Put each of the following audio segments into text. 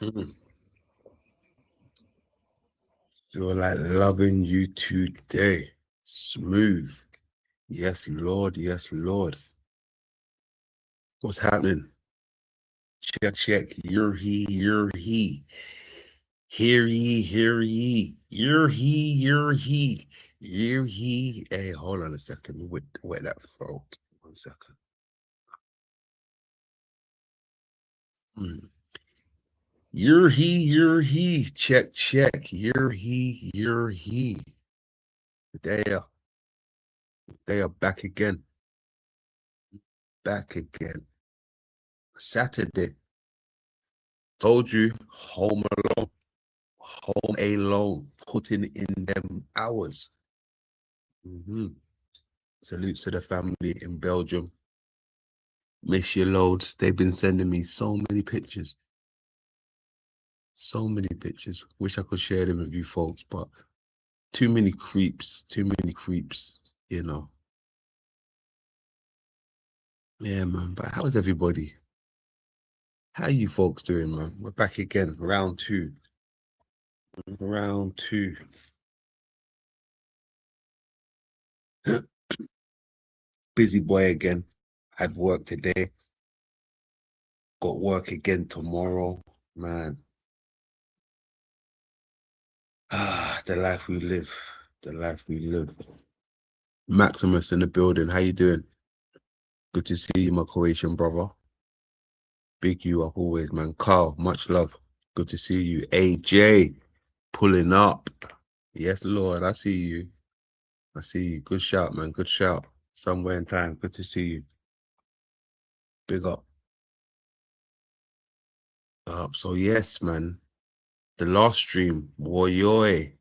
Mm. Feel like loving you today. Smooth. Yes, Lord. Yes, Lord. What's happening? Check, check. You're he, you're he. Hear ye, hear ye. You're he, you're he. You're he. Hey, hold on a second. Wet that throat. 1 second. Mm. You're he, you're he. Check, check. You're he, you're he. They are back again. Back again. Saturday. Told you, home alone. Home alone. Putting in them hours. Salutes to the family in Belgium. Miss you loads. They've been sending me so many pictures. So many pictures. Wish I could share them with you folks, but too many creeps. Too many creeps, you know. Yeah, man. But how's everybody? How you folks doing, man? We're back again. Round two. Round two. Busy boy again. Had work today. Got work again tomorrow. Man. The life we live. The life we live. Maximus in the building. How you doing? Good to see you, my Croatian brother. Big you up always, man. Carl, much love. Good to see you. AJ, pulling up. Yes, Lord, I see you. I see you. Good shout, man. Good shout. Somewhere in time. Good to see you. Big up. So yes, man. The last stream, Woyoy.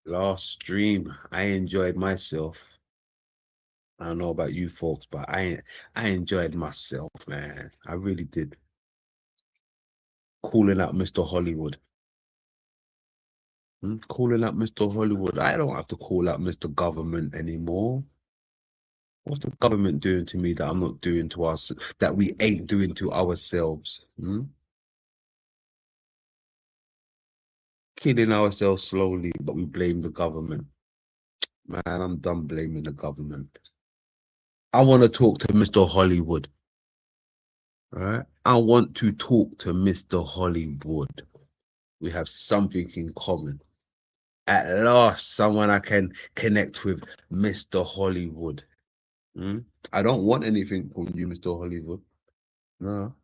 Last stream, I enjoyed myself. I don't know about you folks, but I enjoyed myself, man. I really did. Calling out Mr. Hollywood. Calling out Mr. Hollywood. I don't have to call out Mr. Government anymore. What's the government doing to me that I'm not doing to us, that we ain't doing to ourselves? Killing ourselves slowly, but we blame the government. Man, I'm done blaming the government. I want to talk to Mr. Hollywood. Right? I want to talk to Mr. Hollywood. We have something in common. At last, someone I can connect with, Mr. Hollywood. I don't want anything from you, Mr. Hollywood. No.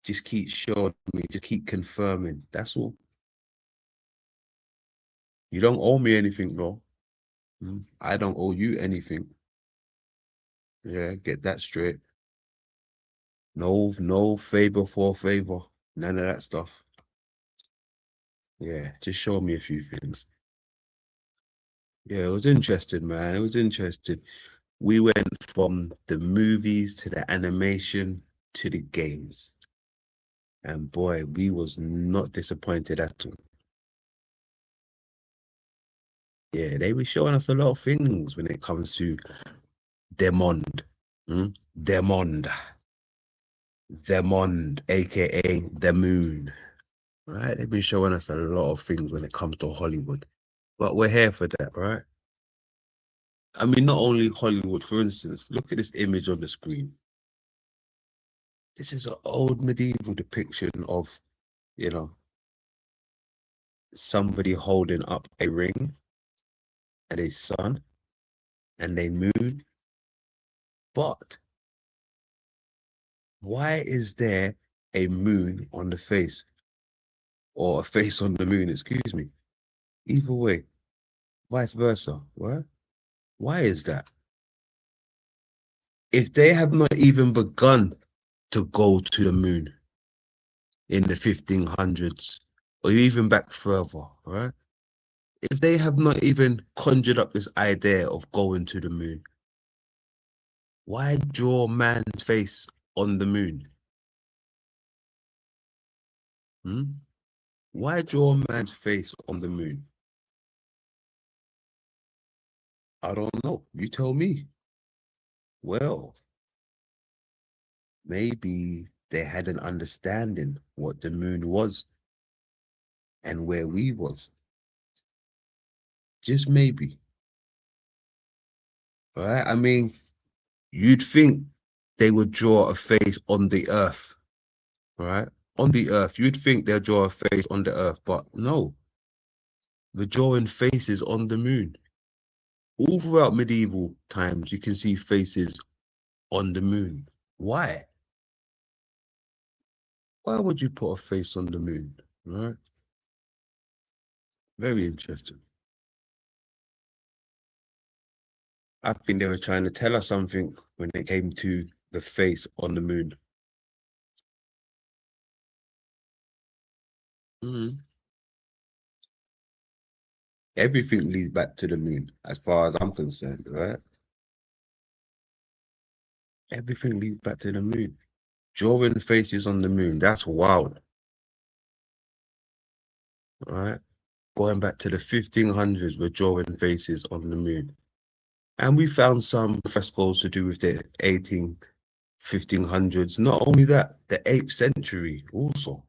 Just keep showing me, just keep confirming. That's all. You don't owe me anything, bro. I don't owe you anything. Yeah, get that straight. No favor for favor. None of that stuff. Yeah, just show me a few things. Yeah, it was interesting, man. It was interesting. We went from the movies to the animation to the games. And boy, we was not disappointed at all. Yeah, they were showing us a lot of things when it comes to Demond. Demond. Demond, aka the moon. Right? They've been showing us a lot of things when it comes to Hollywood. But we're here for that, right? I mean, not only Hollywood, for instance, look at this image on the screen. This is an old medieval depiction of, you know, somebody holding up a ring and a sun and a moon. But why is there a moon on the face or a face on the moon? Excuse me. Either way, vice versa. Right? Why is that? If they have not even begun to go to the moon in the 1500s or even back further, right? If they have not even conjured up this idea of going to the moon, why draw man's face on the moon? Why draw a man's face on the moon? I don't know. You tell me. Well, maybe they had an understanding what the moon was and where we was. Just maybe. Right? I mean, you'd think they would draw a face on the earth, right? On the earth. You'd think they'll draw a face on the earth, but no. They're drawing faces on the moon. All throughout medieval times, you can see faces on the moon. Why? Why would you put a face on the moon? Right? Very interesting. I think they were trying to tell us something when it came to the face on the moon. Mhm. Everything leads back to the moon, as far as I'm concerned, right? Everything leads back to the moon. Drawing faces on the moon, that's wild, right? Going back to the 1500s, we're drawing faces on the moon. And we found some frescoes to do with the 1500s. Not only that, the 8th century also.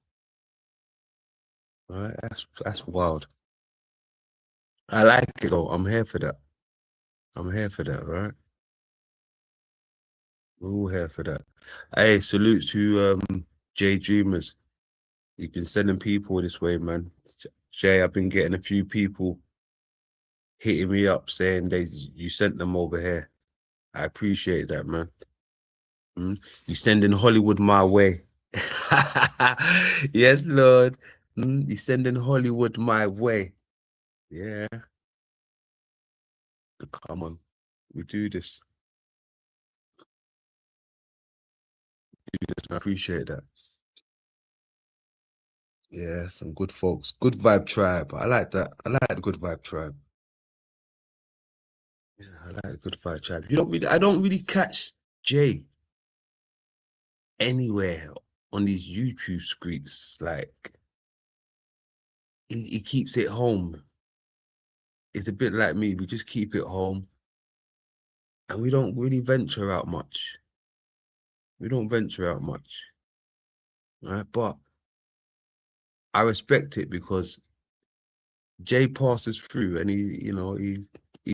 Right? That's wild. I like it though. I'm here for that. I'm here for that, right? We're all here for that. Hey, salute to Jay Dreamers. He's been sending people this way, man. Jay, I've been getting a few people hitting me up saying you sent them over here. I appreciate that, man. You sending Hollywood my way. Yes, Lord. You sending Hollywood my way. Yeah, come on. We do this. I appreciate that. Yeah, some good folks. Good vibe tribe. I like that. I like the good vibe tribe. Yeah, I like the good vibe tribe. I don't really catch Jay anywhere on these YouTube streets. Like he keeps it home. It's a bit like me. We just keep it home and we don't really venture out much. We don't venture out much. Right? But I respect it because Jay passes through and he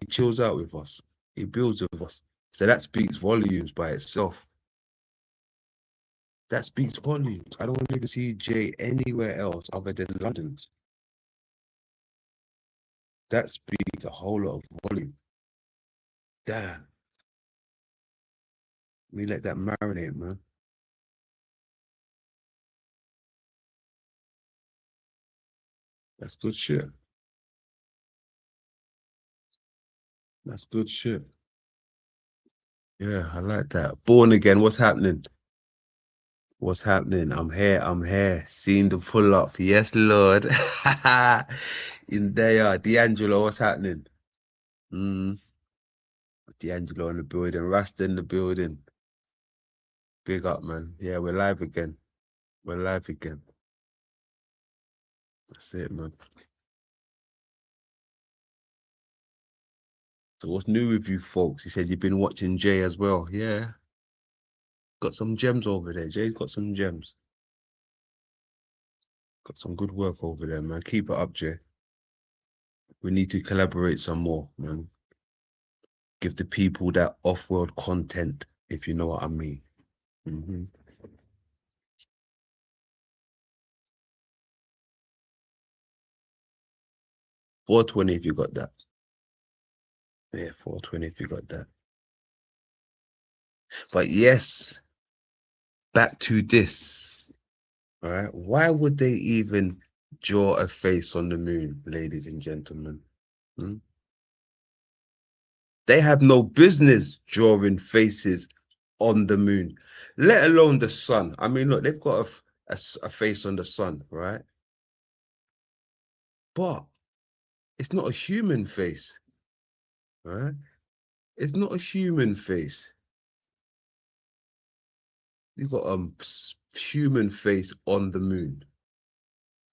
chills out with us. He builds with us. So that speaks volumes by itself. That speaks volumes. I don't even see Jay anywhere else other than London's. That speaks a whole lot of volume. Damn. We let that marinate, man. That's good shit. That's good shit. Yeah, I like that. Born again, what's happening? What's happening? I'm here. I'm here. Seeing the pull up. Yes, Lord. In there, D'Angelo, what's happening? Mm, D'Angelo in the building. Rasta in the building. Big up, man. Yeah, we're live again. We're live again. That's it, man. So what's new with you folks? He said you've been watching Jay as well. Yeah. Got some gems over there. Jay's got some gems. Got some good work over there, man. Keep it up, Jay. We need to collaborate some more, man. Give the people that off-world content, if you know what I mean. 420 if you got that. Yeah, 420 if you got that. But yes, back to this. All right. Why would they even draw a face on the moon, ladies and gentlemen? Hmm? They have no business drawing faces on the moon, let alone the sun. I mean, look, they've got a face on the sun, right? But it's not a human face, right? It's not a human face. You got a human face on the moon,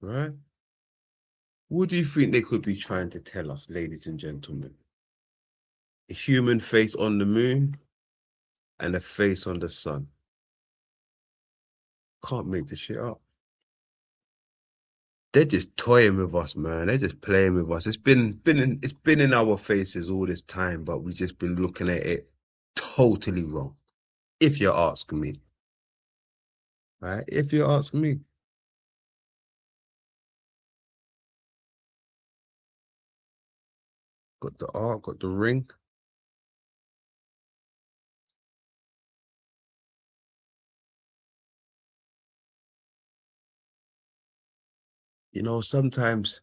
right? What do you think they could be trying to tell us, ladies and gentlemen? A human face on the moon and a face on the sun. Can't make this shit up. They're just toying with us, man. They're just playing with us. It's been in our faces all this time, but we've just been looking at it totally wrong. If you're asking me. Right? If you're asking me. Got the ark, got the ring. You know, sometimes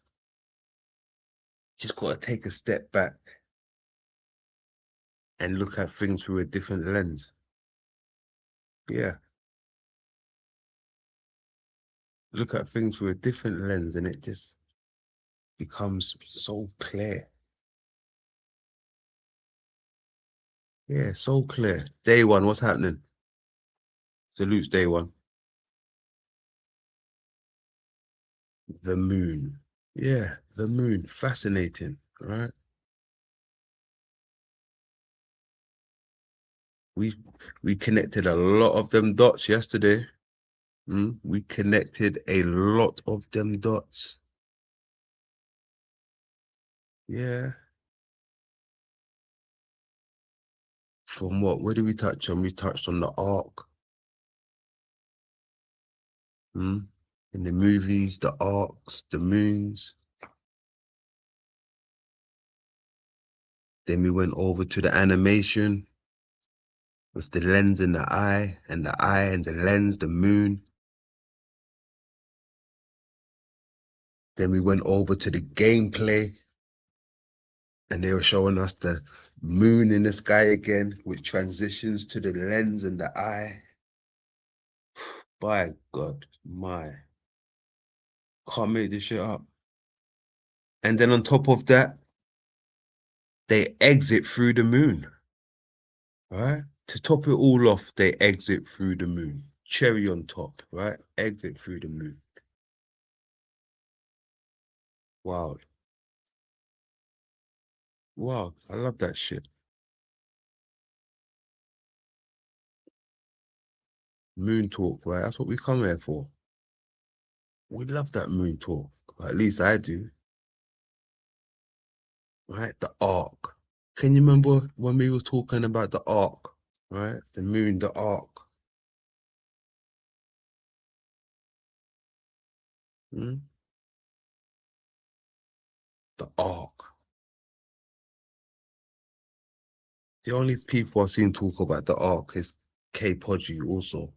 you just got to take a step back and look at things through a different lens. Yeah. Look at things through a different lens and it just becomes so clear. Yeah, so clear. Day one, what's happening? Salutes day one. The moon. Yeah, the moon. Fascinating, right? We connected a lot of them dots yesterday. We connected a lot of them dots. Yeah. From what? Where did we touch on? We touched on the ark. In the movies, the arcs, the moons. Then we went over to the animation with the lens and the eye and the lens, the moon. Then we went over to the gameplay and they were showing us the moon in the sky again, which transitions to the lens and the eye. By God, can't make this shit up. And then on top of that, they exit through the moon. Right? To top it all off, they exit through the moon. Cherry on top, right? Exit through the moon. Wow. Wow, I love that shit. Moon talk, right? That's what we come here for. We love that moon talk. At least I do. Right? The ark. Can you remember when we was talking about the ark? Right? The moon, the ark. The ark. The only people I've seen talk about the ark is K Podgy also.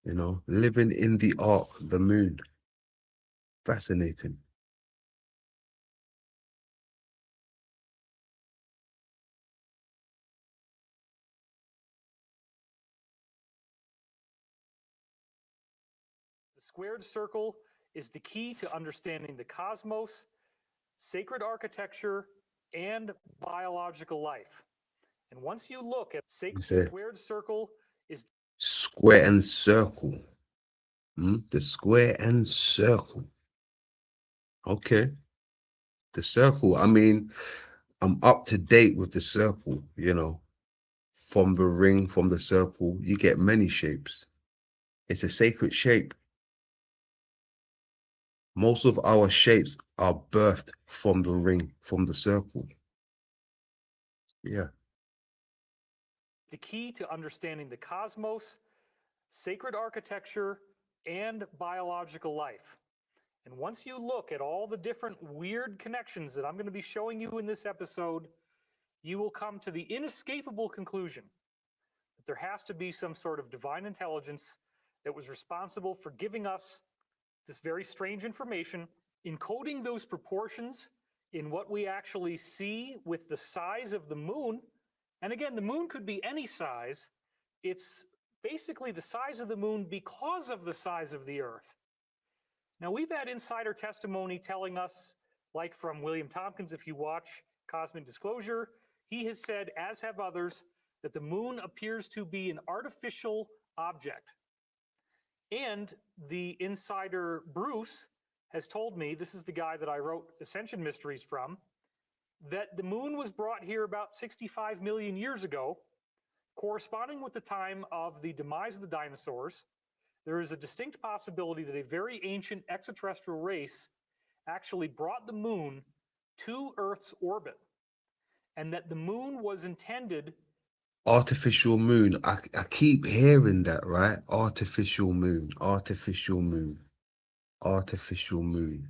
You know, living in the ark, the moon. Fascinating. The squared circle is the key to understanding the cosmos, sacred architecture, and biological life. And once you look at sacred squared circle is square and circle. The square and circle. Okay. The circle. I mean, I'm up to date with the circle, you know. From the ring, from the circle, you get many shapes. It's a sacred shape. Most of our shapes are birthed from the ring, from the circle. Yeah. the key to understanding the cosmos, sacred architecture, and biological life. And once you look at all the different weird connections that I'm going to be showing you in this episode, you will come to the inescapable conclusion that there has to be some sort of divine intelligence that was responsible for giving us this very strange information, encoding those proportions in what we actually see with the size of the moon. And again, the moon could be any size. It's basically the size of the moon because of the size of the Earth. Now, we've had insider testimony telling us, like from William Tompkins, if you watch Cosmic Disclosure, he has said, as have others, that the moon appears to be an artificial object. And the insider Bruce has told me, this is the guy that I wrote Ascension Mysteries from, that the moon was brought here about 65 million years ago, corresponding with the time of the demise of the dinosaurs. There is a distinct possibility that a very ancient extraterrestrial race actually brought the moon to Earth's orbit, and that the moon was intended. Artificial moon. I keep hearing that, right? Artificial moon, artificial moon, artificial moon,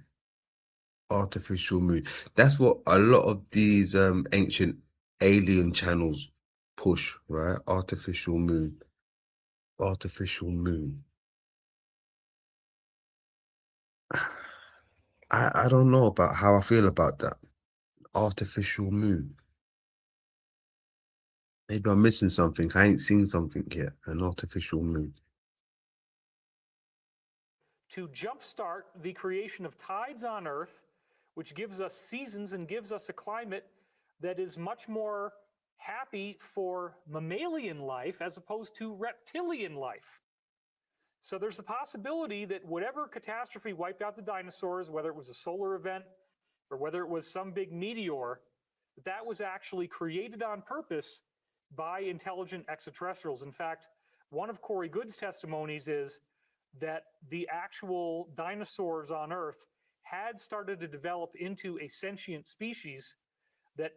artificial moon. That's what a lot of these ancient alien channels push, right? Artificial moon, artificial moon. I don't know about how I feel about that. Artificial moon. Maybe I'm missing something. I ain't seen something yet. An artificial moon. To jumpstart the creation of tides on Earth, which gives us seasons and gives us a climate that is much more happy for mammalian life as opposed to reptilian life. So there's a possibility that whatever catastrophe wiped out the dinosaurs, whether it was a solar event or whether it was some big meteor, that was actually created on purpose by intelligent extraterrestrials. In fact, one of Corey Good's testimonies is that the actual dinosaurs on Earth had started to develop into a sentient species that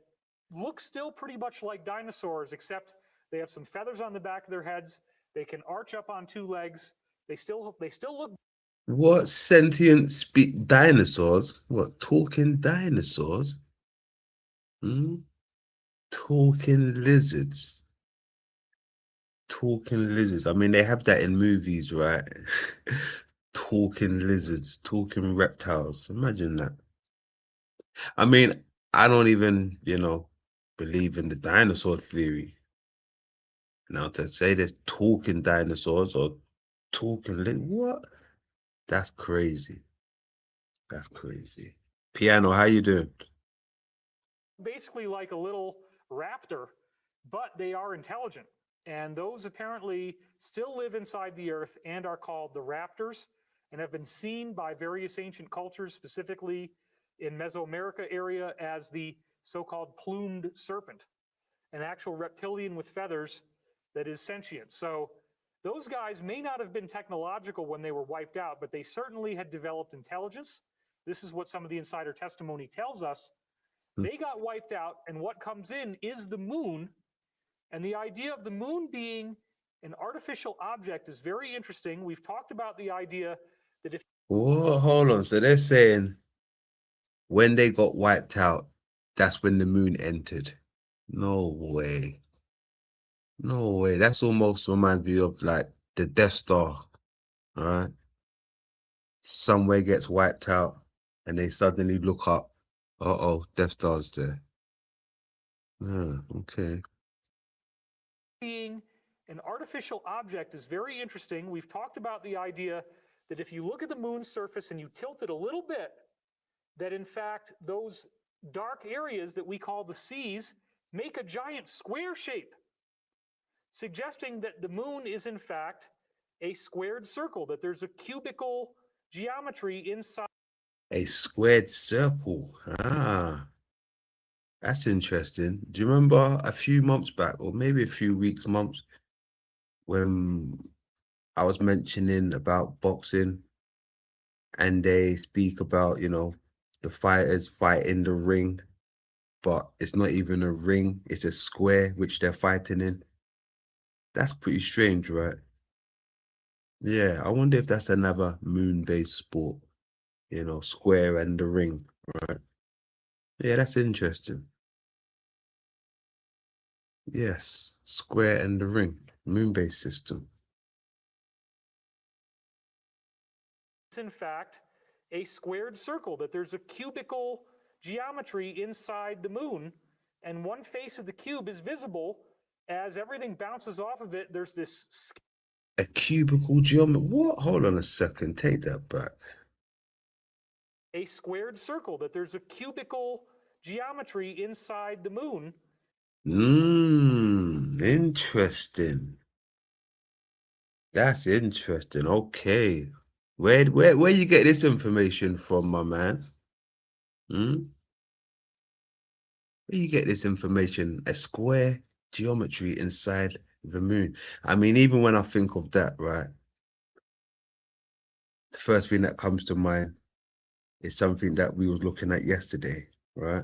looks still pretty much like dinosaurs, except they have some feathers on the back of their heads. They can arch up on two legs. They still look. What sentient dinosaurs? What talking dinosaurs? Talking lizards. Talking lizards. I mean, they have that in movies, right? Talking lizards, talking reptiles. Imagine that. I mean, I don't even, believe in the dinosaur theory. Now, to say there's talking dinosaurs or talking what? That's crazy. That's crazy. Piano, how you doing? Basically like a little raptor, but they are intelligent. And those apparently still live inside the Earth and are called the raptors and have been seen by various ancient cultures, specifically in Mesoamerica area, as the so-called plumed serpent, an actual reptilian with feathers that is sentient. So those guys may not have been technological when they were wiped out, but they certainly had developed intelligence. This is what some of the insider testimony tells us. They got wiped out, and what comes in is the moon. And the idea of the moon being an artificial object is very interesting. We've talked about the idea that if... Whoa, hold on. So they're saying when they got wiped out, that's when the moon entered. No way. No way. That's almost reminds me of like the Death Star. All right. Somewhere gets wiped out and they suddenly look up. Uh-oh, Death Star's there. Okay. Being an artificial object is very interesting. We've talked about the idea that if you look at the moon's surface and you tilt it a little bit, that in fact those dark areas that we call the seas make a giant square shape, suggesting that the moon is in fact a squared circle, that there's a cubical geometry inside. A squared circle. That's interesting. Do you remember a few months back, or maybe a few weeks, months, when I was mentioning about boxing and they speak about, the fighters fight in the ring, but it's not even a ring, it's a square which they're fighting in? That's pretty strange, right? Yeah, I wonder if that's another moon-based sport, square and the ring, right? Yeah, that's interesting. Yes, square and the ring, moon-based system. It's in fact a squared circle, that there's a cubical geometry inside the moon, and one face of the cube is visible as everything bounces off of it. There's this... A cubical geometry? What? Hold on a second, take that back. A squared circle, that there's a cubical geometry inside the moon. Interesting. That's interesting. Okay. Where you get this information from, my man? Hmm? Where you get this information? A square geometry inside the moon. I mean, even when I think of that, right, the first thing that comes to mind is something that we was looking at yesterday, right?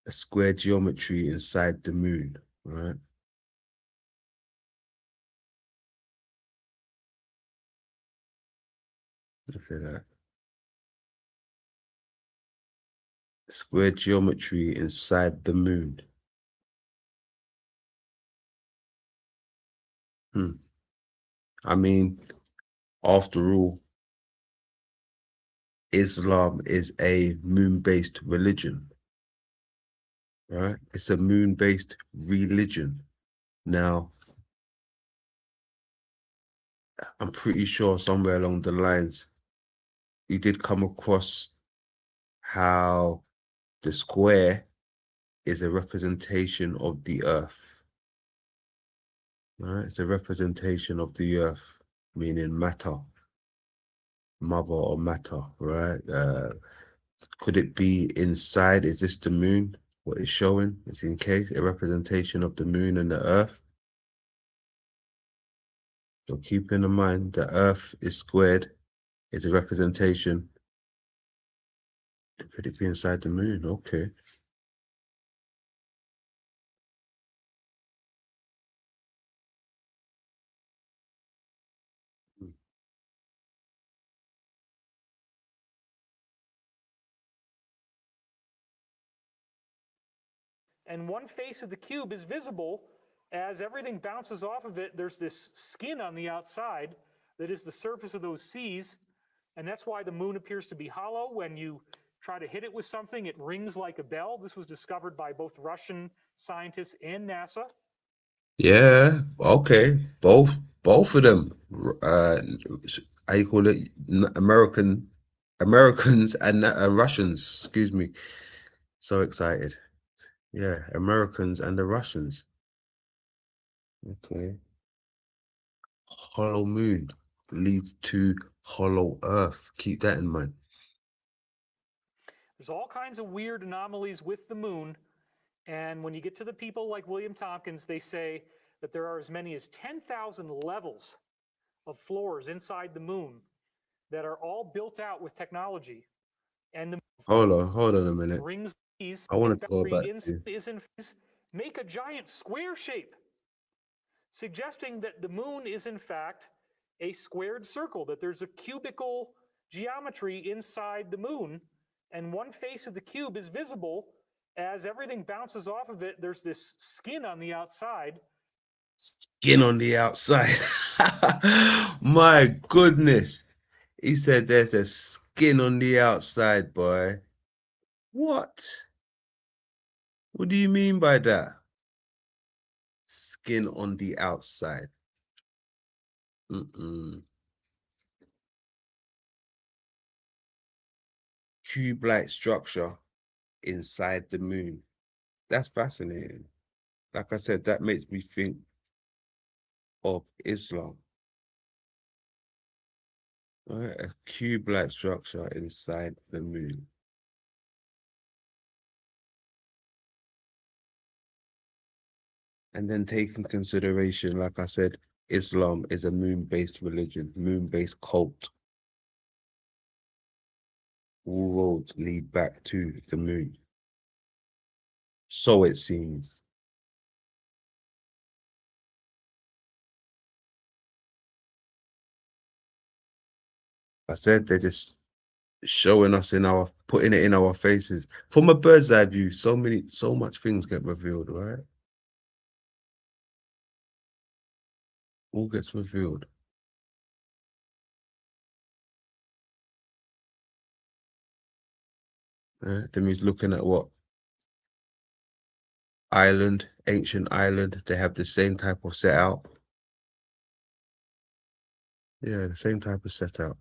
A square geometry inside the moon, right? Look at that. Square geometry inside the moon. Hmm. I mean, after all, Islam is a moon-based religion, right? It's a moon-based religion. Now, I'm pretty sure somewhere along the lines, we did come across how the square is a representation of the earth, right? It's a representation of the earth, meaning matter, mother or matter, right? Could it be inside? Is this the moon? What it's showing? It's in case a representation of the moon and the earth. So keeping in mind the earth is squared, is a representation. Could it be inside the moon? Okay. And one face of the cube is visible as everything bounces off of it. There's this skin on the outside that is the surface of those seas. And that's why the moon appears to be hollow. When you try to hit it with something, it rings like a bell. This was discovered by both Russian scientists and NASA. Yeah, okay. Both of them. How you call it? Americans and Russians, excuse me. So excited. Yeah, Americans and the Russians. Okay. Hollow moon leads to hollow earth. Keep that in mind. There's all kinds of weird anomalies with the moon. And when you get to the people like William Tompkins, they say that there are as many as 10,000 levels of floors inside the moon that are all built out with technology. And the Hold on a minute. rings these I want to go back boundary to. is in make a giant square shape, suggesting that the moon is in fact a squared circle, that there's a cubical geometry inside the moon, and one face of the cube is visible as everything bounces off of it. There's this skin on the outside. Skin on the outside. My goodness. He said there's a skin on the outside, boy. What? What do you mean by that? Skin on the outside. Mm-mm. Cube-like structure inside the moon. That's fascinating. Like I said, that makes me think of Islam. Right? A cube-like structure inside the moon. And then take in consideration, like I said, Islam is a moon-based religion, moon-based cult. All roads lead back to the moon. So it seems. I said they're just showing us putting it in our faces. From a bird's eye view, so much things get revealed, right? All gets revealed. Then he's looking at what ancient island. They have the same type of setup. Yeah, the same type of setup.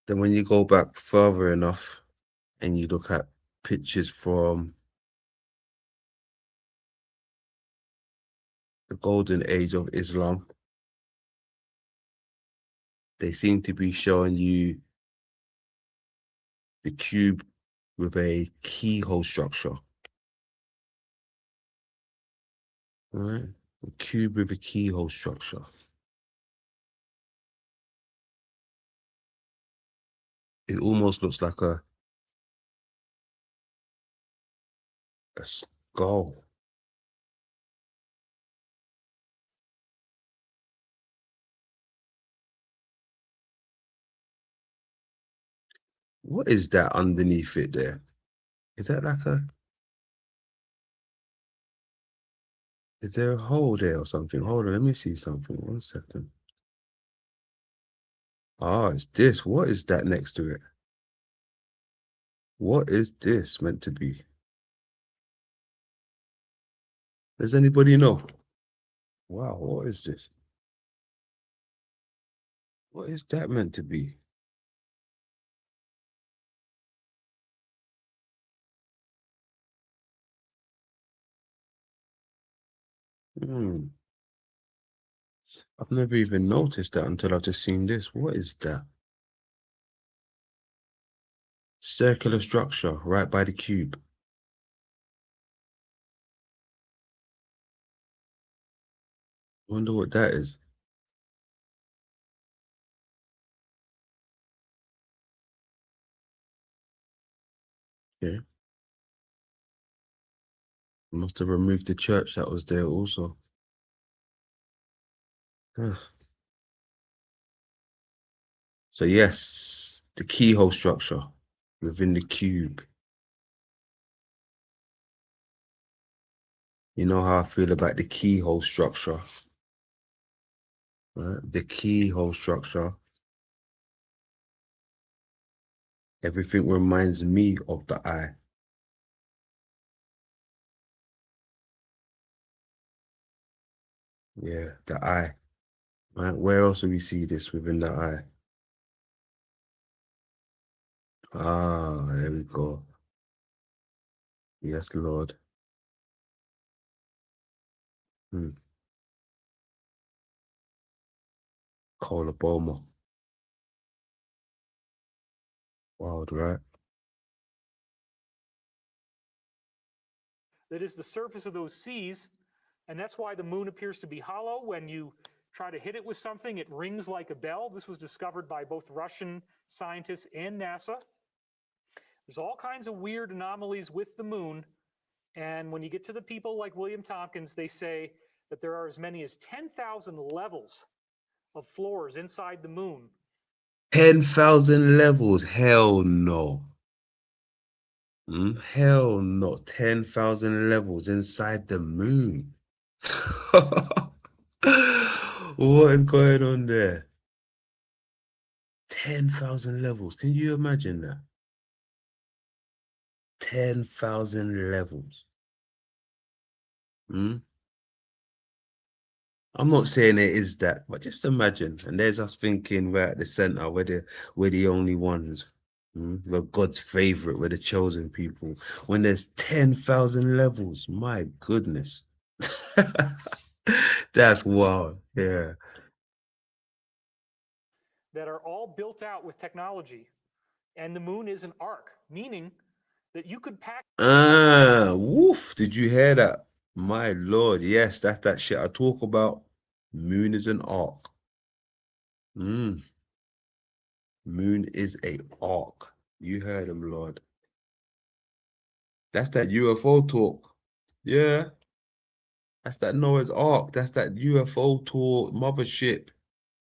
Then when you go back further enough, and you look at pictures from the golden age of Islam, they seem to be showing you the cube with a keyhole structure. All right, a cube with a keyhole structure. It almost looks like a skull. What is that underneath it there? Is that like a... Is there a hole there or something? Hold on, let me see something. 1 second. Ah, it's this. What is that next to it? What is this meant to be? Does anybody know? Wow, what is this? What is that meant to be? I've never even noticed that until I've just seen this. What is that? Circular structure right by the cube. Wonder what that is. Okay. Must have removed the church that was there also. So yes, the keyhole structure within the cube. You know how I feel about the keyhole structure. Right? The keyhole structure. Everything reminds me of the eye. Yeah, the eye. Right? Where else do we see this within the eye? Ah, there we go. Yes, Lord. Coloboma. Wild, right? That is the surface of those seas, and that's why the moon appears to be hollow. When you try to hit it with something, it rings like a bell. This was discovered by both Russian scientists and NASA. There's all kinds of weird anomalies with the moon, and when you get to the people like William Tompkins, they say that there are as many as 10,000 levels of floors inside the moon. 10,000 levels? Hell no. Hell no. 10,000 levels inside the moon. What is going on there? 10,000 levels. Can you imagine that? 10,000 levels. I'm not saying it is that, but just imagine. And there's us thinking we're at the center, we're the only ones. We're God's favorite, we're the chosen people. When there's 10,000 levels, my goodness. That's wild. Yeah. That are all built out with technology. And the moon is an arc, meaning that you could pack. Woof. Did you hear that? My Lord. Yes, that's that shit I talk about. Moon is an arc. Moon is a arc. You heard him, Lord. That's that UFO talk. Yeah. That's that Noah's Ark. That's that UFO talk, mothership.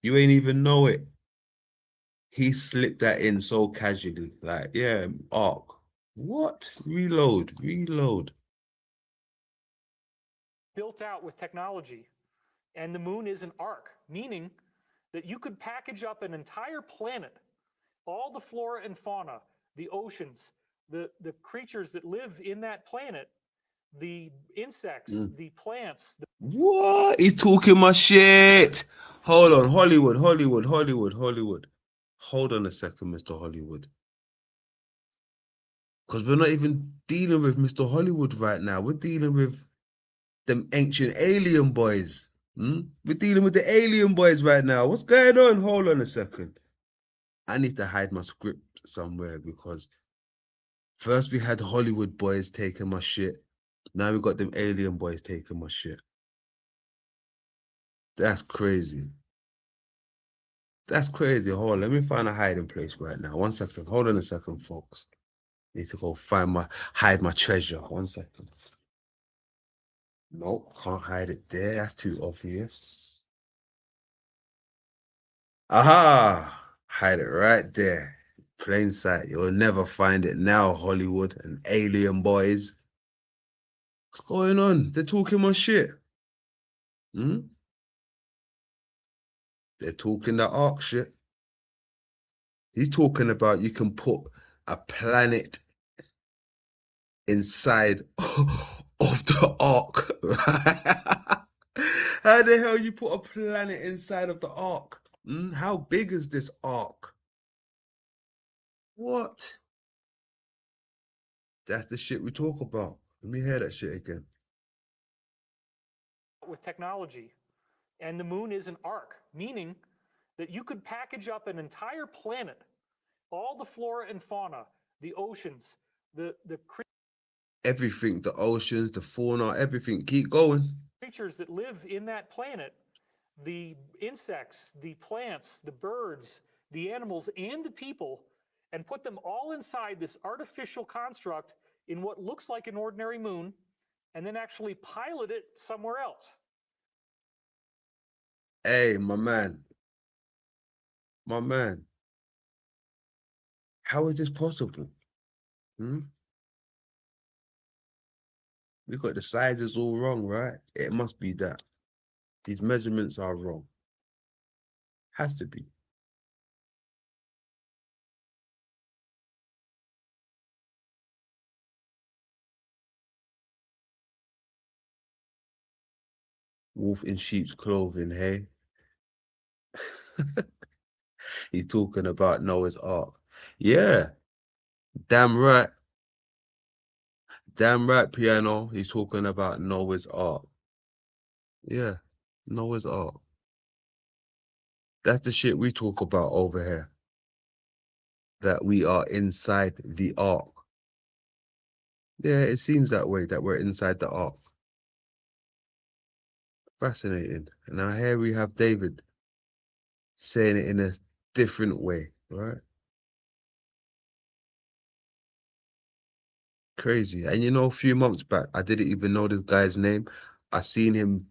You ain't even know it. He slipped that in so casually. Like, yeah, Ark. What? Reload. Built out with technology. And the moon is an arc, meaning that you could package up an entire planet, all the flora and fauna, the oceans, the creatures that live in that planet, the insects, the plants. What? He's talking my shit. Hold on. Hollywood. Hold on a second, Mr. Hollywood. Because we're not even dealing with Mr. Hollywood right now. We're dealing with them ancient alien boys. We're dealing with the alien boys right now. What's going on? Hold on a second. I need to hide my script somewhere because first we had Hollywood boys taking my shit. Now we got them alien boys taking my shit. That's crazy. That's crazy. Hold on, let me find a hiding place right now. 1 second. Hold on a second, folks. Need to go hide my treasure. 1 second. Nope, can't hide it there. That's too obvious. Aha! Hide it right there. Plain sight. You'll never find it now, Hollywood and alien boys. What's going on? They're talking my shit. Hmm? They're talking the Ark shit. He's talking about you can put a planet inside of the Ark. How the hell you put a planet inside of the Ark? How big is this Ark? What? That's the shit we talk about. Let me hear that shit again. With technology, and the moon is an ark, meaning that you could package up an entire planet, all the flora and fauna, the oceans, the Everything, the oceans, the fauna, everything. Keep going. creatures that live in that planet, the insects, the plants, the birds, the animals, and the people, and put them all inside this artificial construct in what looks like an ordinary moon, and then actually pilot it somewhere else. Hey, my man. My man. How is this possible? We got the sizes all wrong, right? It must be that. These measurements are wrong. Has to be. Wolf in sheep's clothing, hey? He's talking about Noah's Ark. Yeah, damn right. Damn right, piano. He's talking about Noah's Ark. Yeah, Noah's Ark. That's the shit we talk about over here. That we are inside the Ark. Yeah, it seems that way, that we're inside the Ark. Fascinating. And now here we have David saying it in a different way, right? Crazy. And you know, a few months back, I didn't even know this guy's name. I seen him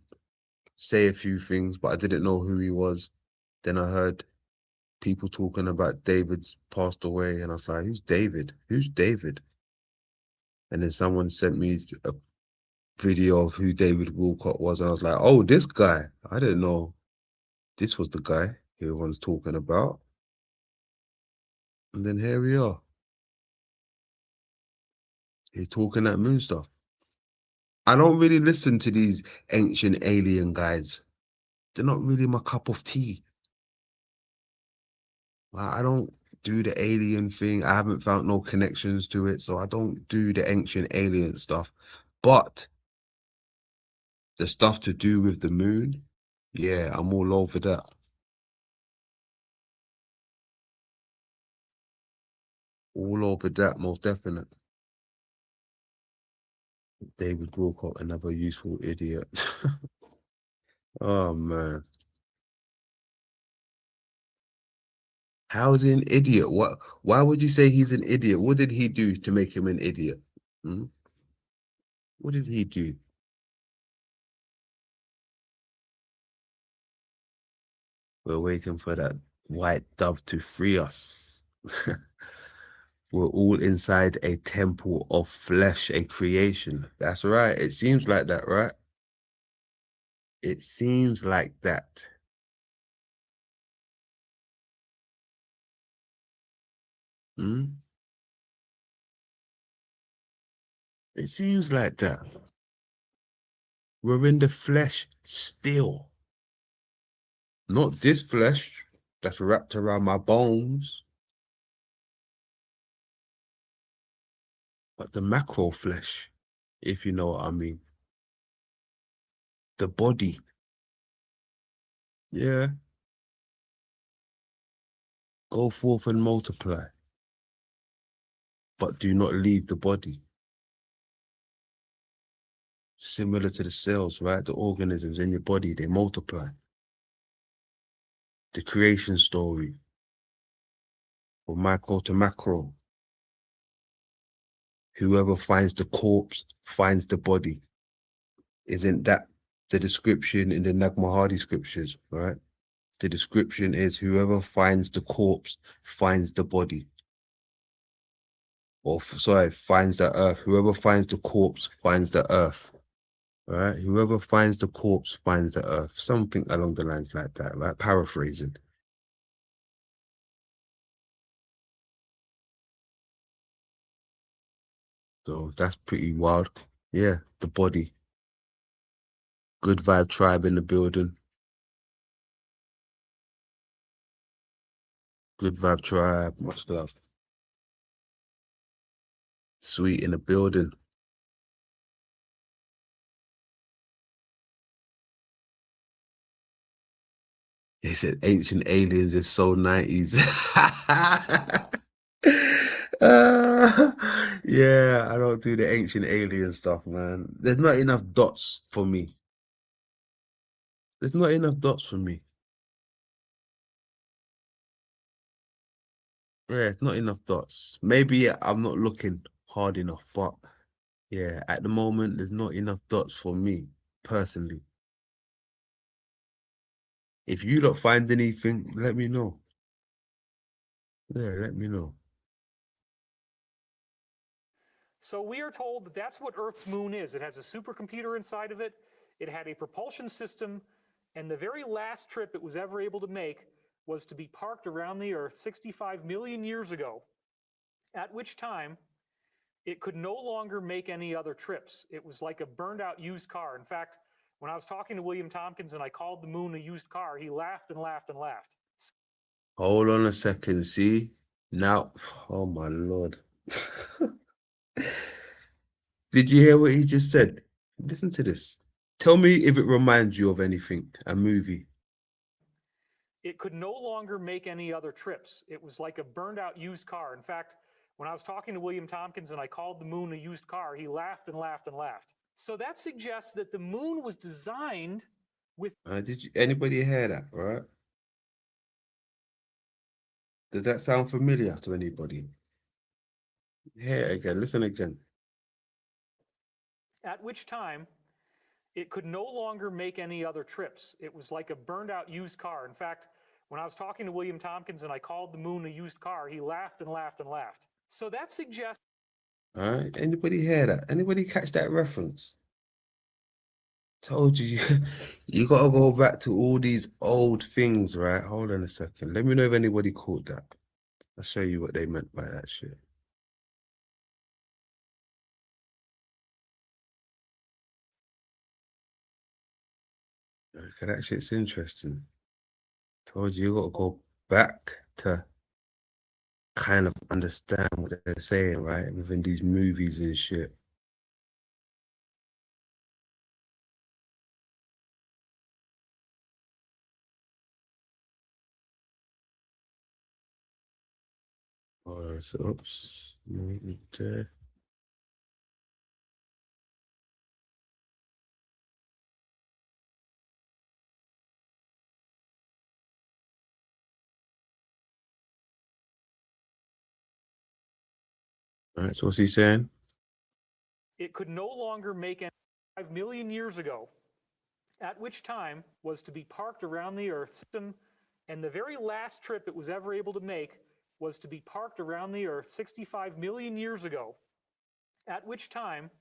say a few things, but I didn't know who he was. Then I heard people talking about David's passed away, and I was like, who's David? Who's David? And then someone sent me a video of who David Wilcott was, and I was like, oh, this guy. I didn't know this was the guy everyone's talking about. And then here we are. He's talking that moon stuff. I don't really listen to these ancient alien guys. They're not really my cup of tea. I don't do the alien thing. I haven't found no connections to it, so I don't do the ancient alien stuff. But the stuff to do with the moon, yeah, I'm all over that. All over that, most definite. David Wilcock, another useful idiot. Oh man. How is he an idiot? Why would you say he's an idiot? What did he do to make him an idiot? What did he do? We're waiting for that white dove to free us. We're all inside a temple of flesh, a creation. That's right. It seems like that, right? It seems like that. Hmm? It seems like that. We're in the flesh still. Not this flesh that's wrapped around my bones. But the macro flesh, if you know what I mean, the body, yeah, go forth and multiply, but do not leave the body. Similar to the cells, right? The organisms in your body, they multiply. The creation story, from micro to macro. Whoever finds the corpse finds the body. Isn't that the description in the Nag Hammadi scriptures, right? The description is whoever finds the corpse finds the body. Or, sorry, finds the earth. Whoever finds the corpse finds the earth, right? Whoever finds the corpse finds the earth. Something along the lines like that, right? Paraphrasing. So that's pretty wild. Yeah, the body. Good vibe tribe in the building. Good vibe tribe. Much love. Sweet in the building. They said ancient aliens is so 90s. Yeah, I don't do the ancient alien stuff, man. There's not enough dots for me. There's not enough dots for me. Yeah, it's not enough dots. Maybe I'm not looking hard enough, but yeah, at the moment, there's not enough dots for me personally. If you don't find anything, let me know. Yeah, let me know. So we are told that that's what Earth's moon is. It has a supercomputer inside of it. It had a propulsion system, and the very last trip it was ever able to make was to be parked around the Earth 65 million years ago, at which time it could no longer make any other trips. It was like a burned out used car. In fact, when I was talking to William Tompkins and I called the moon a used car, he laughed and laughed and laughed. Hold on a second, see? Now, oh my Lord. Did you hear what he just said? Listen to this. Tell me if it reminds you of anything, a movie. It could no longer make any other trips. It was like a burned out used car. In fact, when I was talking to William Tompkins and I called the moon a used car, he laughed and laughed and laughed. So that suggests that the moon was designed with. Did you anybody hear that, right? Does that sound familiar to anybody? Hear it again, listen again. At which time it could no longer make any other trips. It was like a burned out used car. In fact, when I was talking to William Tompkins and I called the moon a used car, he laughed and laughed and laughed. So that suggests. All right, anybody hear that? Anybody catch that reference? Told you, you gotta go back to all these old things, right? Hold on a second. Let me know if anybody caught that. I'll show you what they meant by that shit. Okay, that shit's interesting. Told you, you gotta go back to kind of understand what they're saying, right? Within these movies and shit. So, oops. There. All right, so what's he saying? It could no longer make any 5 million years ago, at which time was to be parked around the Earth system, and the very last trip it was ever able to make was to be parked around the Earth 65 million years ago, at which time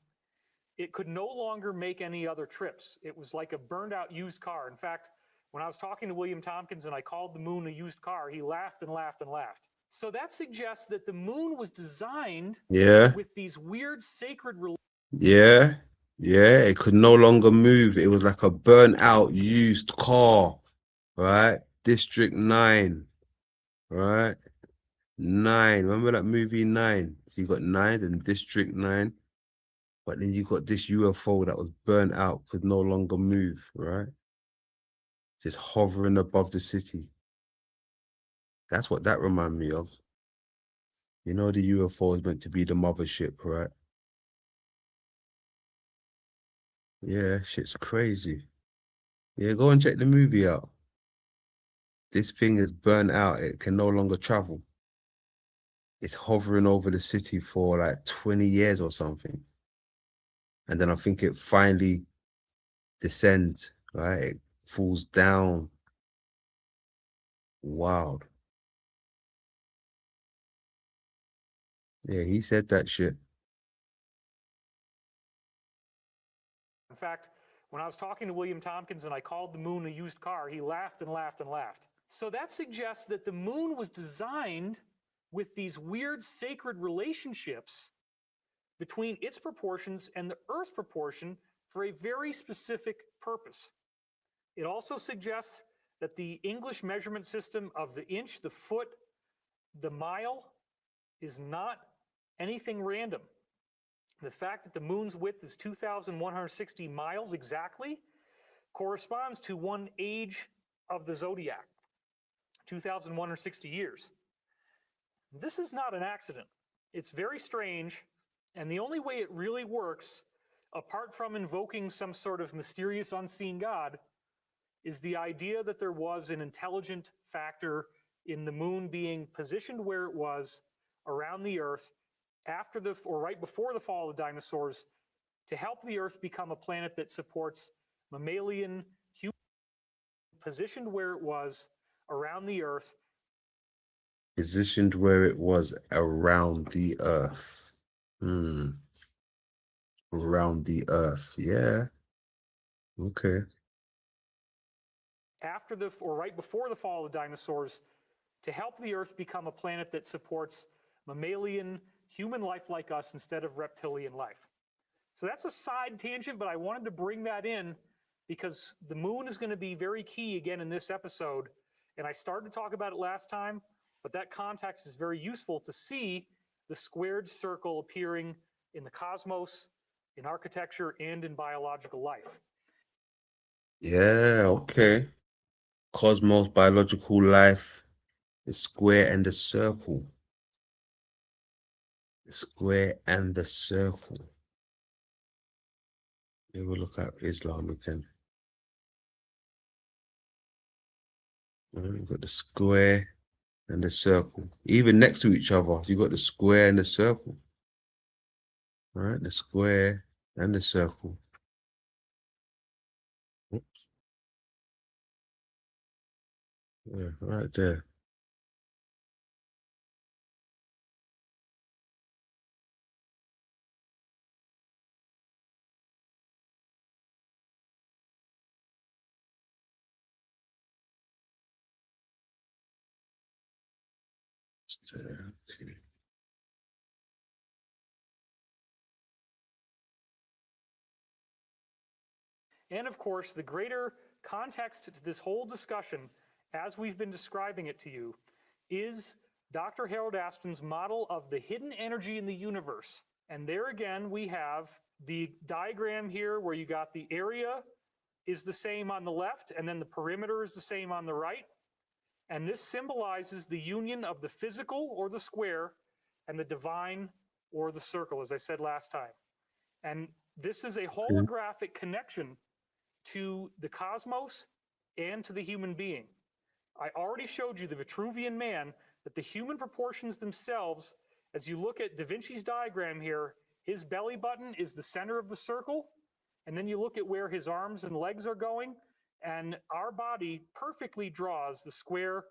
it could no longer make any other trips. It was like a burned out used car. In fact, when I was talking to William Tompkins and I called the moon a used car, he laughed and laughed and laughed. So that suggests that the moon was designed with these weird sacred. Yeah, it could no longer move. It was like a burnt out used car, right? District 9, right? Nine. Remember that movie Nine? So you got Nine and District 9, but then you got this UFO that was burnt out, could no longer move, right? Just hovering above the city. That's what that reminded me of. You know, the UFO is meant to be the mothership, right? Yeah, shit's crazy. Yeah, go and check the movie out. This thing is burnt out. It can no longer travel. It's hovering over the city for like 20 years or something. And then I think it finally descends, right? It falls down. Wow. Yeah, he said that shit. In fact, when I was talking to William Tompkins and I called the moon a used car, he laughed and laughed and laughed. So that suggests that the moon was designed with these weird sacred relationships between its proportions and the Earth's proportion for a very specific purpose. It also suggests that the English measurement system of the inch, the foot, the mile is not anything random. The fact that the moon's width is 2,160 miles exactly corresponds to one age of the zodiac, 2,160 years. This is not an accident. It's very strange, and the only way it really works, apart from invoking some sort of mysterious unseen God, is the idea that there was an intelligent factor in the moon being positioned where it was around the Earth after the or right before the fall of the dinosaurs to help the Earth become a planet that supports mammalian human positioned where it was around the Earth. Positioned where it was around the Earth. Around the Earth. Yeah. Okay. After the or right before the fall of the dinosaurs to help the Earth become a planet that supports mammalian human life like us instead of reptilian life. So that's a side tangent, but I wanted to bring that in because the moon is going to be very key again in this episode. And I started to talk about it last time, but that context is very useful to see the squared circle appearing in the cosmos, in architecture, and in biological life. Yeah, okay. Cosmos, biological life, the square and the circle. The square and the circle. Maybe we'll look at Islam again. You've got the square and the circle. Even next to each other, you got the square and the circle. All right, the square and the circle. Oops. Yeah, right there. Okay. And of course, the greater context to this whole discussion, as we've been describing it to you, is Dr. Harold Aspen's model of the hidden energy in the universe. And there again, we have the diagram here where you got the area is the same on the left, and then the perimeter is the same on the right. And this symbolizes the union of the physical, or the square, and the divine, or the circle, as I said last time. And this is a holographic connection to the cosmos and to the human being. I already showed you the Vitruvian Man, that the human proportions themselves, as you look at Da Vinci's diagram here, his belly button is the center of the circle, and then you look at where his arms and legs are going, and our body perfectly draws the square.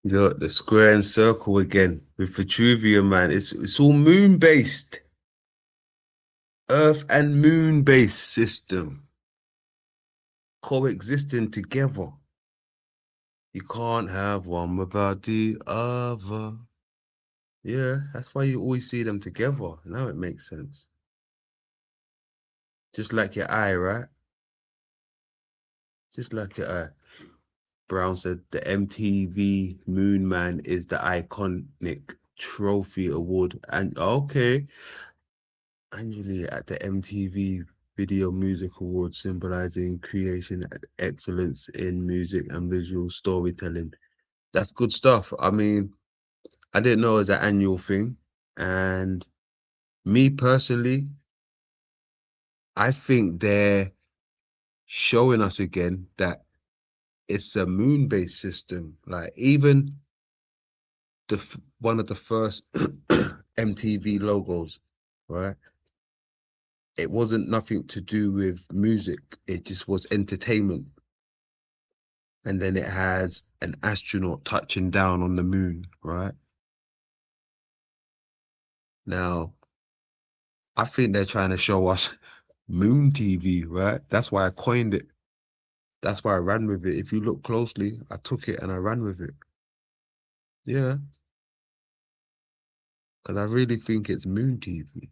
The square and circle again with Vitruvian Man. It's all moon based. Earth and moon based system coexisting together. You can't have one without the other. Yeah, that's why you always see them together. Now it makes sense. Just like your eye, right? Just like your eye. Brown said the MTV Moon Man is the iconic Trophy Award. And okay, annually at the MTV Video Music Awards, symbolizing creation excellence in music and visual storytelling. That's good stuff. I mean, I didn't know it was an annual thing. And me personally, I think they're showing us again that it's a moon-based system. Like even one of the first MTV logos, right? It wasn't nothing to do with music. It just was entertainment. And then it has an astronaut touching down on the moon, right? Now, I think they're trying to show us Moon TV, right? That's why I coined it. That's why I ran with it. If you look closely, I took it and I ran with it. Yeah, because I really think it's Moon TV,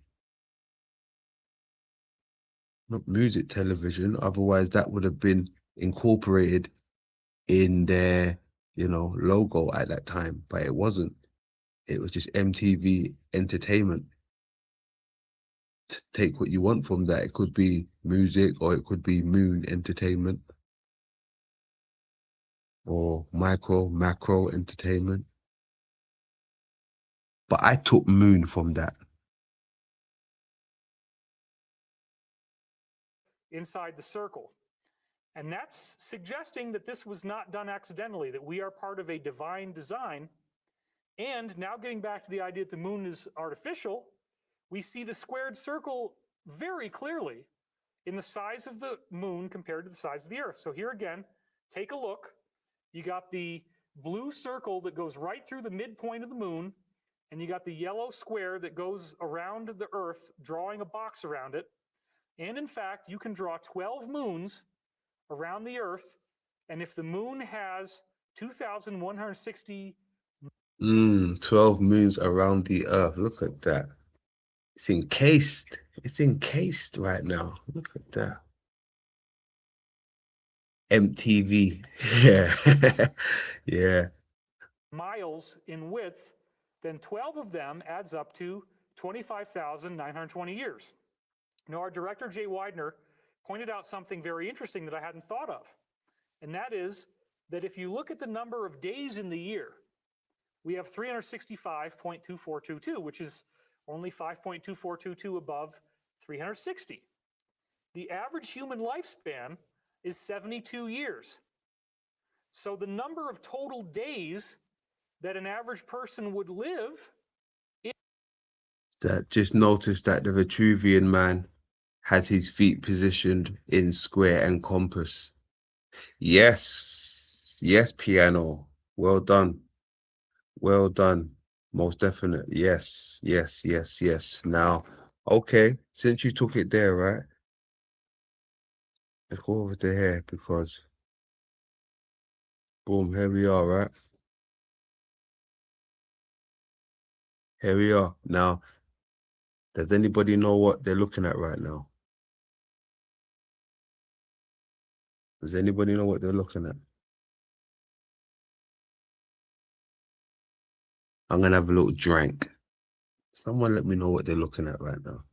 not music television. Otherwise, that would have been incorporated in their, logo at that time, but it wasn't. It was just MTV entertainment. Take what you want from that. It could be music or it could be Moon entertainment or macro entertainment. But I took Moon from that. inside the circle. And that's suggesting that this was not done accidentally, that we are part of a divine design. And now getting back to the idea that the moon is artificial, we see the squared circle very clearly in the size of the moon compared to the size of the Earth. So here again, take a look. You got the blue circle that goes right through the midpoint of the moon, and you got the yellow square that goes around the Earth, drawing a box around it. And in fact, you can draw 12 moons around the Earth, and if the moon has 2,160 12 moons around the Earth. Look at that. It's encased. It's encased right now. Look at that. MTV. Yeah. Yeah. miles in width, then 12 of them adds up to 25,920 years. Now, our director, Jay Weidner, pointed out something very interesting that I hadn't thought of, and that is that if you look at the number of days in the year, we have 365.2422, which is only 5.2422 above 360. The average human lifespan is 72 years. So the number of total days that an average person would live. That just noticed that the Vitruvian man has his feet positioned in square and compass. Yes. Yes, piano. Well done. Well done. Most definite. Yes. Yes. Yes. Yes. Now, okay, since you took it there, right? Let's go over to here because boom, here we are, right? Here we are. Now, does anybody know what they're looking at right now? Does anybody know what they're looking at? I'm gonna have a little drink. Someone let me know what they're looking at right now.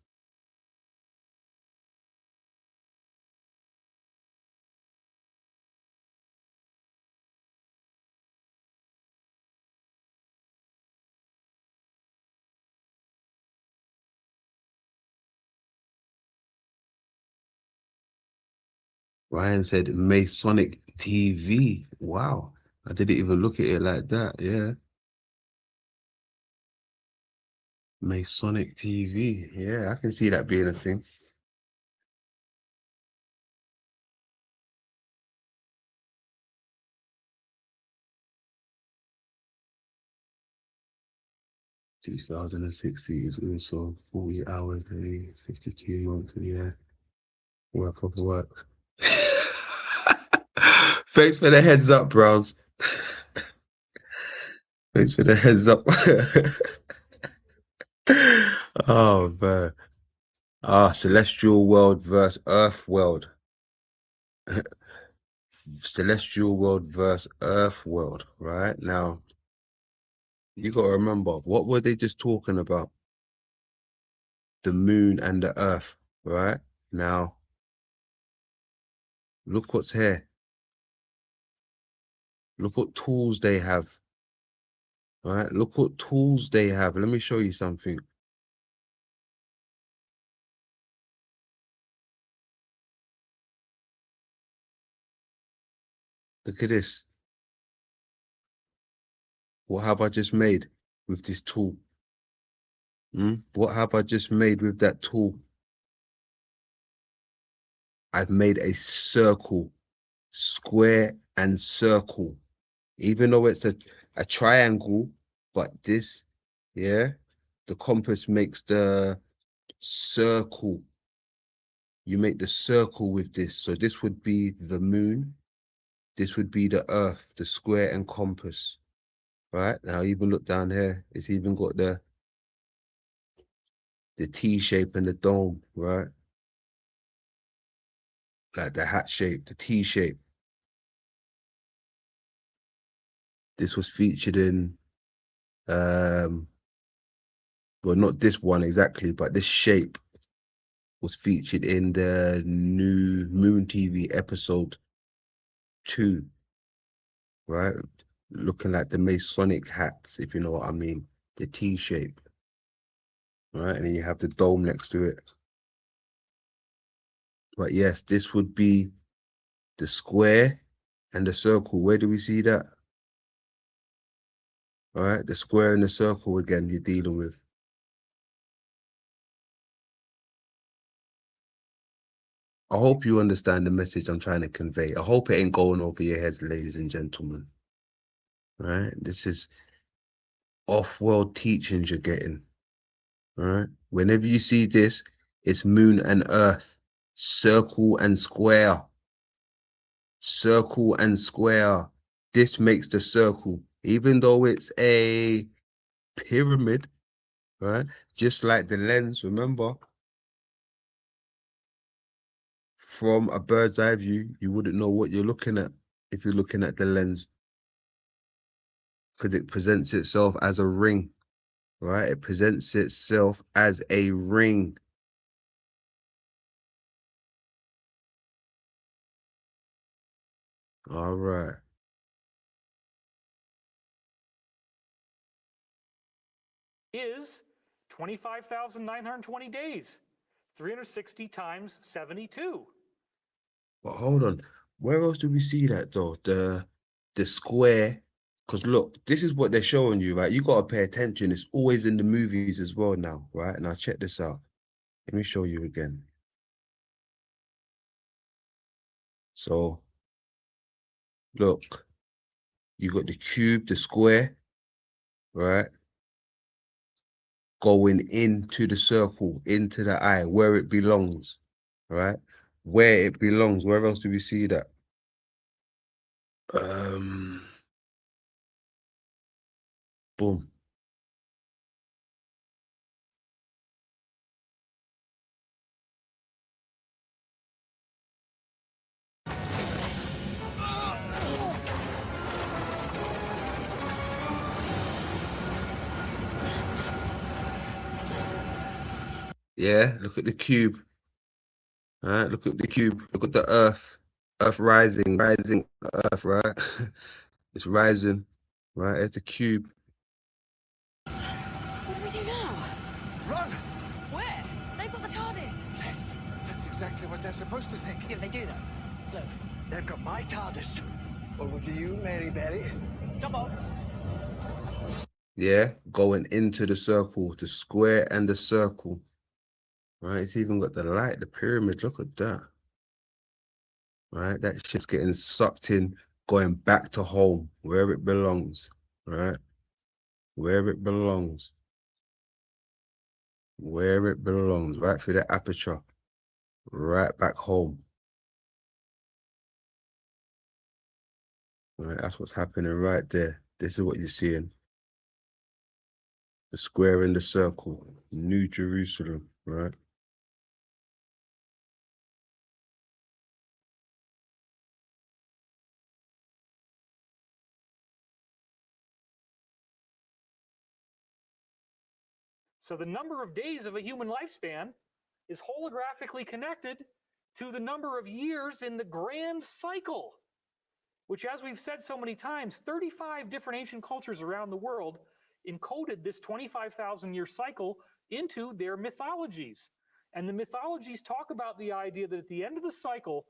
Ryan said Masonic TV. Wow. I didn't even look at it like that. Yeah. Masonic TV. Yeah, I can see that being a thing. (2060) is also 40 hours a day, 52 months a year worth of work. Thanks for the heads up, bros. Thanks for the heads up. Oh man. Celestial world versus Earth world. Celestial world versus Earth world, right? Now, You got to remember, what were they just talking about? The moon and the earth, right? Now, look what's here. Look what tools they have, right? Look what tools they have. Let me show you something. Look at this. What have I just made with this tool? What have I just made with that tool? I've made a circle, square and circle. Even though it's a triangle, but this, yeah, the compass makes the circle. You make the circle with this. So this would be the moon. This would be the earth, the square and compass. Right? Now even look down here. It's even got the T shape and the dome, right? Like the hat shape, the T shape. This was featured in well, not this one exactly, but this shape was featured in the new Moon TV episode 2, right? Looking like the Masonic hats, if you know what I mean. The T shape, right? And then you have the dome next to it. But yes, this would be the square and the circle. Where do we see that? All right, the square and the circle again you're dealing with. I hope you understand the message I'm trying to convey. I hope it ain't going over your heads, ladies and gentlemen. All right, this is off-world teachings you're getting. All right, whenever you see this, it's moon and earth, circle and square, circle and square. This makes the circle, even though it's a pyramid, right? Just like the lens, remember, from a bird's eye view, you wouldn't know what you're looking at if you're looking at the lens because it presents itself as a ring, right? It presents itself as a ring. All right. Is 25,920 days, 360 times 72. But hold on. Where else do we see that though? The square. Because look, this is what they're showing you, right? You gotta pay attention. It's always in the movies as well now, right? Now check this out. Let me show you again. So look, you got the cube, the square, right? Going into the circle, into the eye, where it belongs, right? Where it belongs. Where else do we see that? Um, Boom. Yeah, look at the cube. All right, look at the cube. Look at the earth. Earth rising, rising earth, right? It's rising, right? It's the cube. What do we do now? Run! Where? They've got the TARDIS. Yes, that's exactly what they're supposed to think. If they do that. Look. They've got my TARDIS. Over to you, Mary Berry. Come on. Yeah, going into the circle, the square and the circle. Right, it's even got the light, the pyramid. Look at that. Right, that shit's getting sucked in, going back to home, where it belongs. Right, where it belongs. Where it belongs, right through the aperture, right back home. Right, that's what's happening right there. This is what you're seeing. The square and the circle, New Jerusalem, right? So the number of days of a human lifespan is holographically connected to the number of years in the grand cycle, which, as we've said so many times, 35 different ancient cultures around the world encoded this 25,000-year cycle into their mythologies. And the mythologies talk about the idea that at the end of the cycle,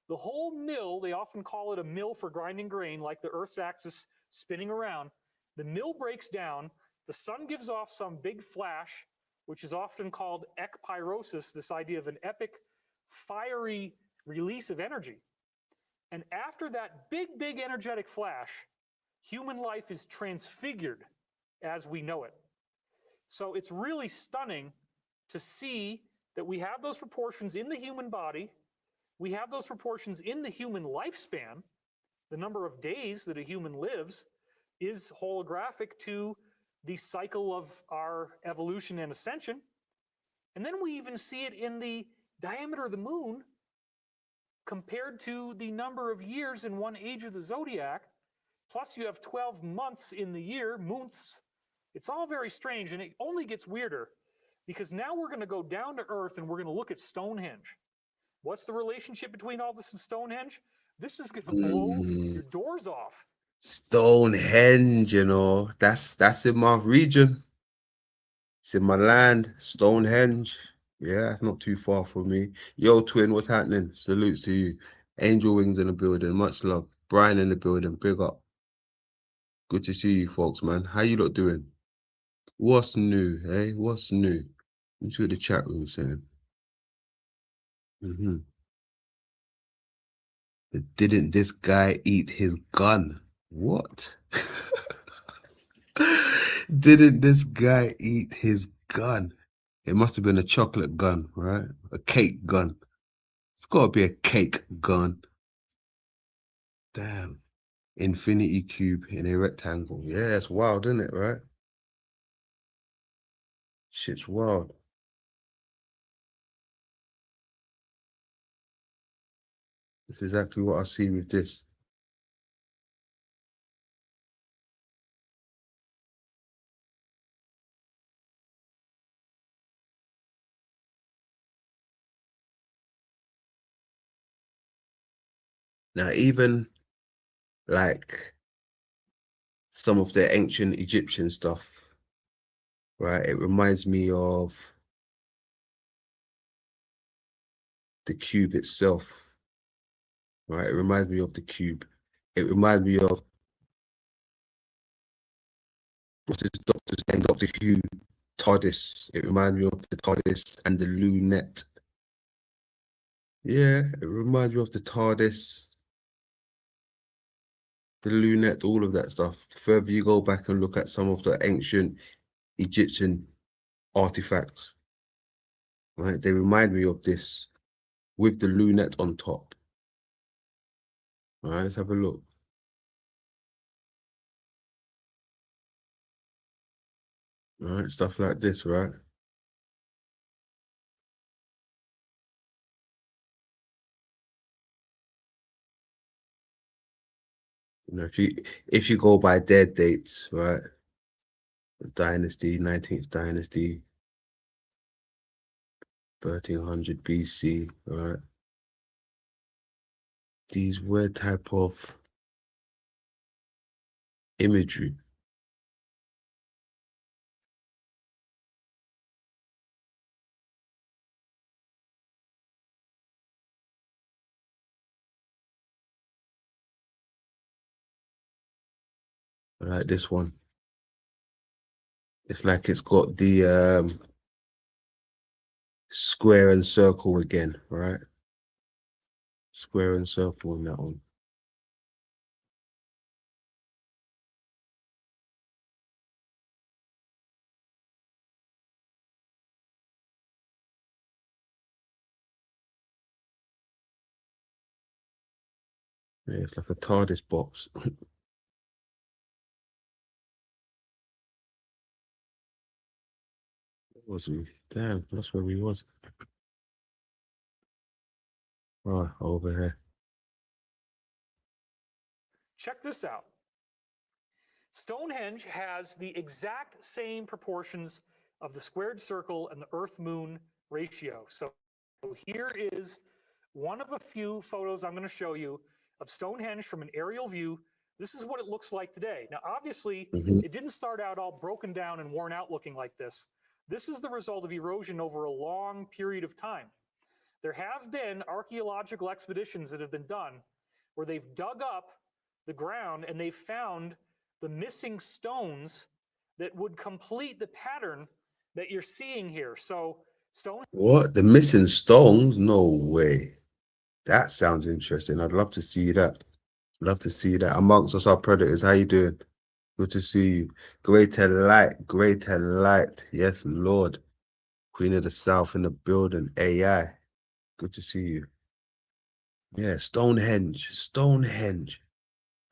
the whole mill, they often call it a mill for grinding grain, like the Earth's axis spinning around, the mill breaks down, the sun gives off some big flash, which is often called ekpyrosis, this idea of an epic, fiery release of energy. And after that big, big energetic flash, human life is transfigured as we know it. So it's really stunning to see that we have those proportions in the human body. We have those proportions in the human lifespan. The number of days that a human lives is holographic to the cycle of our evolution and ascension. And then we even see it in the diameter of the moon compared to the number of years in one age of the zodiac. Plus you have 12 months in the year, months. It's all very strange, and it only gets weirder because now we're going to go down to Earth and we're going to look at Stonehenge. What's the relationship between all this and Stonehenge? This is going to blow your doors off. Stonehenge, you know, that's in my region. It's in my land, Stonehenge. Yeah, it's not too far from me. Yo, twin, what's happening? Salutes to you. Angel Wings in the building, much love. Brian in the building, big up. Good to see you folks, man. How you lot doing? What's new, eh? What's new? Let me see what the chat room saying. Didn't this guy eat his gun? What? Didn't this guy eat his gun? It must have been a chocolate gun, right? A cake gun. It's got to be a cake gun. Damn. Infinity cube in a rectangle. Yeah, it's wild, isn't it, right? Shit's wild. That's exactly what I see with this. Now, even like some of the ancient Egyptian stuff, right? It reminds me of the cube itself, right? It reminds me of the cube. It reminds me of what's his doctor's name? Dr. Hugh, TARDIS. It reminds me of the TARDIS and the lunette. Yeah, it reminds me of the TARDIS, the lunette, all of that stuff. The further you go back and look at some of the ancient Egyptian artifacts, right? They remind me of this with the lunette on top. All right, let's have a look. All right, stuff like this, right? You know, if you go by their dates, right? The dynasty, 19th dynasty, 1300 BC, right? These weird type of imagery. Like this one. It's like it's got the square and circle again, right? Square and circle on that one. Yeah, it's like a TARDIS box. Was we? Damn, that's where we was. Right, over here. Check this out. Stonehenge has the exact same proportions of the squared circle and the Earth-Moon ratio. So here is one of a few photos I'm going to show you of Stonehenge from an aerial view. This is what it looks like today. Now, obviously, it didn't start out all broken down and worn out looking like this. This is the result of erosion over a long period of time. There have been archaeological expeditions that have been done where they've dug up the ground and they've found the missing stones that would complete the pattern that you're seeing here. So stone. What? The missing stones? No way. That sounds interesting. I'd love to see that. Love to see that. Amongst us, our predators, how you doing? Good to see you. Greater light, greater light. Yes, Lord. Queen of the South in the building. AI. Good to see you. Yeah, Stonehenge. Stonehenge.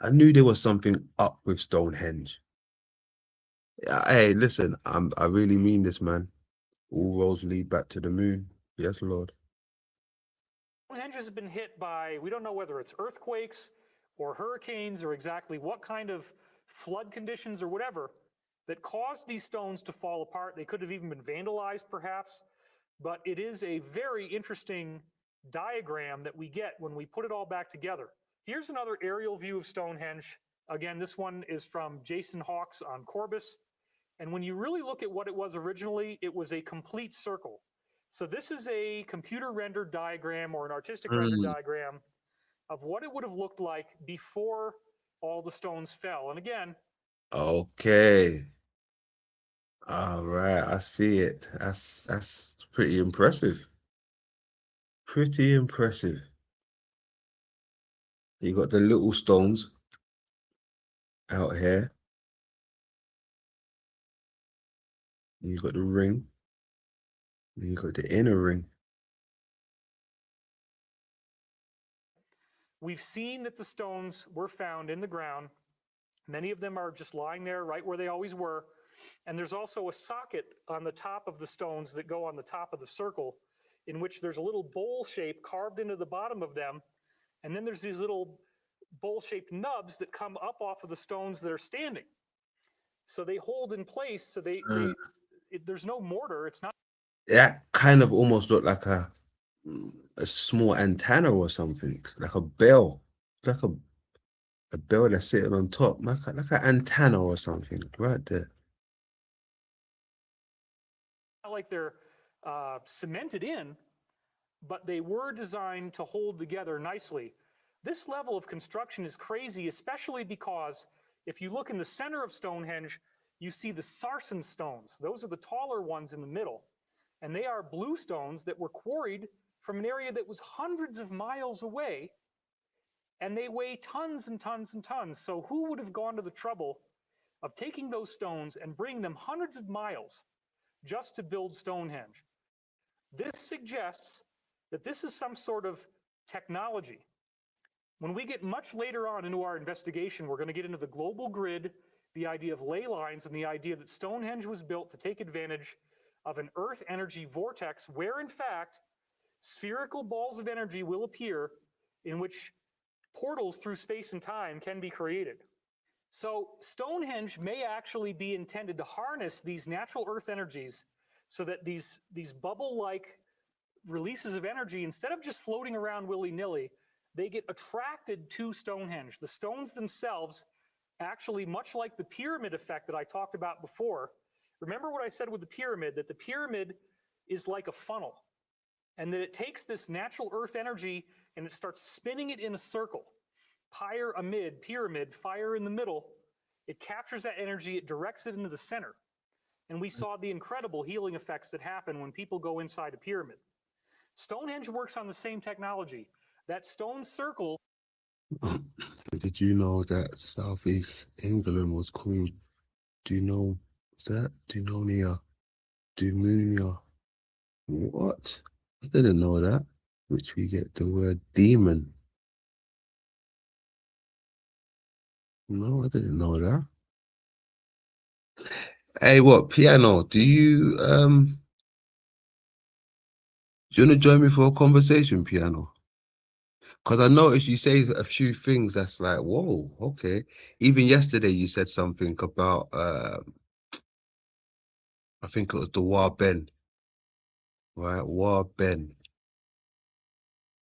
I knew there was something up with Stonehenge. Yeah, hey, listen, I really mean this, man. All roads lead back to the moon. Yes, Lord. Stonehenge has been hit by, we don't know whether it's earthquakes or hurricanes or exactly what kind of flood conditions or whatever that caused these stones to fall apart. They could have even been vandalized perhaps, but it is a very interesting diagram that we get when we put it all back together. Here's another aerial view of Stonehenge. Again, this one is from Jason Hawkes on Corbis. And when you really look at what it was originally, it was a complete circle. So this is a computer rendered diagram or an artistic rendered diagram of what it would have looked like before all the stones fell. And again, okay. All right, I see it. That's pretty impressive. Pretty impressive. You got the little stones out here. You got the ring. You got the inner ring. we've seen that the stones were found in the ground. Many of them are just lying there right where they always were. And there's also a socket on the top of the stones that go on the top of the circle, in which there's a little bowl shape carved into the bottom of them. And then there's these little bowl-shaped nubs that come up off of the stones that are standing. So they hold in place, so there's no mortar. It's not. That kind of almost looked like a small antenna or something, like a bell, like a bell that's sitting on top, like an antenna or something, right there. Not like they're cemented in, but they were designed to hold together nicely. This level of construction is crazy, especially because if you look in the center of Stonehenge, you see the sarsen stones. Those are the taller ones in the middle. And they are blue stones that were quarried from an area that was hundreds of miles away, and they weigh tons and tons and tons. So who would have gone to the trouble of taking those stones and bringing them hundreds of miles just to build Stonehenge? This suggests that this is some sort of technology. When we get much later on into our investigation, we're going to get into the global grid, the idea of ley lines, and the idea that Stonehenge was built to take advantage of an Earth energy vortex where, in fact, spherical balls of energy will appear in which portals through space and time can be created. So Stonehenge may actually be intended to harness these natural Earth energies so that these bubble-like releases of energy, instead of just floating around willy-nilly, they get attracted to Stonehenge. The stones themselves, actually, much like the pyramid effect that I talked about before. Remember what I said with the pyramid, that the pyramid is like a funnel, and that it takes this natural Earth energy and it starts spinning it in a circle. Pyre amid, pyramid, fire in the middle. It captures that energy, it directs it into the center. And we saw the incredible healing effects that happen when people go inside a pyramid. Stonehenge works on the same technology. That stone circle. Did you know that Southeast England was called Dunonia? What? I didn't know that. Which we get the word demon. No, I didn't know that. Hey, what, Piano? Do you want to join me for a conversation, Piano? Because I noticed you say a few things that's like, whoa, okay. Even yesterday you said something about I think it was the War Ben, right? War Ben.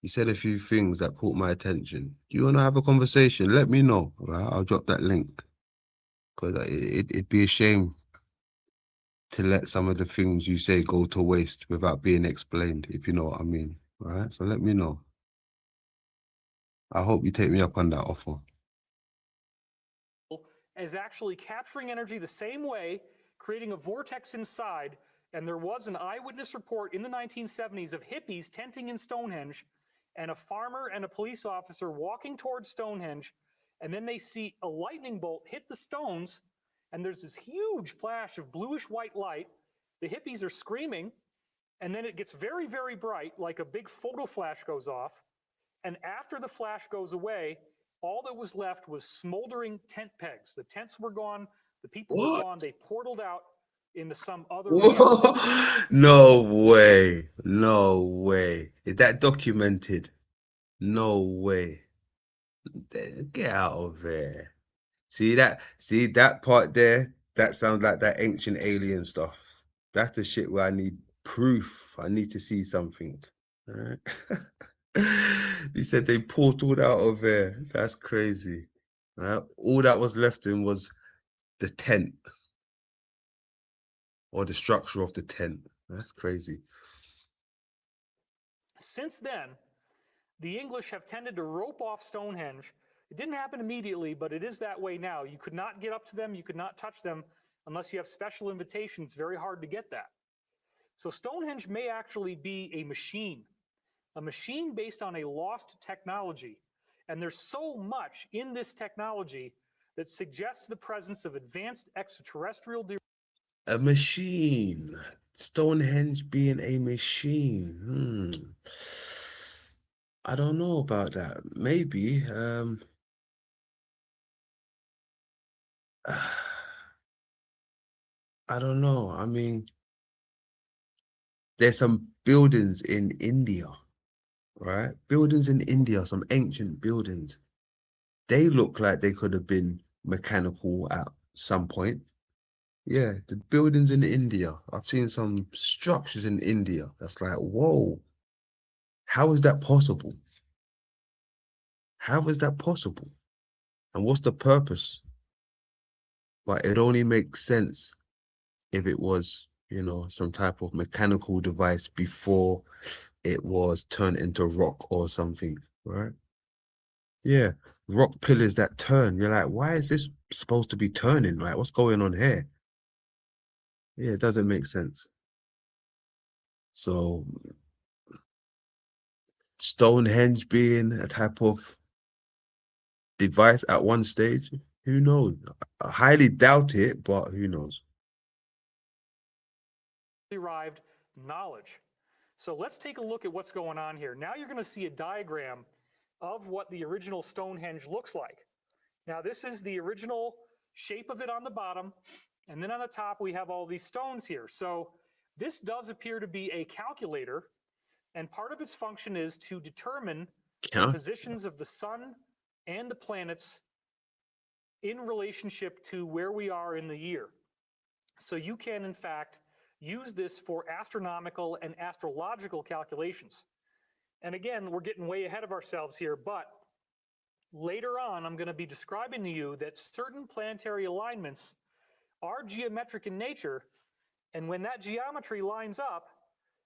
He said a few things that caught my attention. Do you want to have a conversation? Let me know, right? I'll drop that link because it'd be a shame to let some of the things you say go to waste without being explained, if you know what I mean, right? So let me know. I hope you take me up on that offer. As actually capturing energy the same way, creating a vortex inside. And there was an eyewitness report in the 1970s of hippies tenting in Stonehenge and a farmer and a police officer walking towards Stonehenge. And then they see a lightning bolt hit the stones, and there's this huge flash of bluish white light. The hippies are screaming, and then it gets very, very bright, like a big photo flash goes off. And after the flash goes away, all that was left was smoldering tent pegs. The tents were gone. The people were gone. They portaled out into some other reality. No way. No way. Is that documented? No way. Get out of there. See that part there? That sounds like that ancient alien stuff. That's the shit where I need proof. I need to see something. Right? He said they portaled out of there. That's crazy. Right? All that was left in was the tent or the structure of the tent. That's crazy. Since then, the English have tended to rope off Stonehenge. It didn't happen immediately, but it is that way now. You could not get up to them. You could not touch them unless you have special invitations. It's very hard to get that. So Stonehenge may actually be a machine based on a lost technology. And there's so much in this technology that suggests the presence of advanced extraterrestrial. A machine. Stonehenge being a machine. I don't know about that. Maybe. I don't know. I mean, there's some buildings in India, right? Buildings in India, some ancient buildings. They look like they could have been mechanical at some point. Yeah, the buildings in India. I've seen some structures in India. That's like, whoa, how is that possible? How is that possible? And what's the purpose? But it only makes sense if it was, you know, some type of mechanical device before it was turned into rock or something, right? Yeah, rock pillars that turn. You're like, why is this supposed to be turning? Like, what's going on here? Yeah, it doesn't make sense. So Stonehenge being a type of device at one stage, who knows? I highly doubt it, but who knows? Derived knowledge. So let's take a look at what's going on here. Now you're going to see a diagram of what the original Stonehenge looks like. Now this is the original shape of it on the bottom, and then on the top we have all these stones here. So this does appear to be a calculator, and part of its function is to determine the positions of the sun and the planets in relationship to where we are in the year. So you can, in fact, use this for astronomical and astrological calculations. And again, we're getting way ahead of ourselves here, but later on, I'm going to be describing to you that certain planetary alignments are geometric in nature, and when that geometry lines up,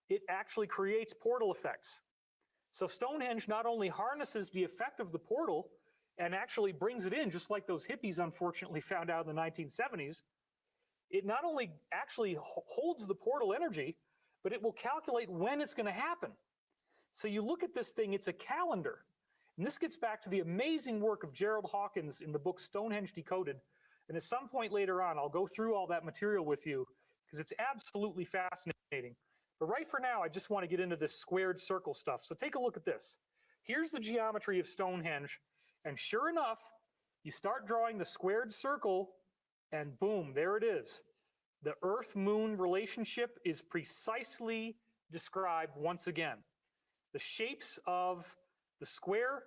it actually creates portal effects. So Stonehenge not only harnesses the effect of the portal and actually brings it in, just like those hippies unfortunately found out in the 1970s, it not only actually holds the portal energy, but it will calculate when it's going to happen. So you look at this thing, it's a calendar. And this gets back to the amazing work of Gerald Hawkins in the book Stonehenge Decoded. And at some point later on, I'll go through all that material with you because it's absolutely fascinating. But right for now, I just want to get into this squared circle stuff. So take a look at this. Here's the geometry of Stonehenge. And sure enough, you start drawing the squared circle, and boom, there it is. The Earth-Moon relationship is precisely described once again. The shapes of the square.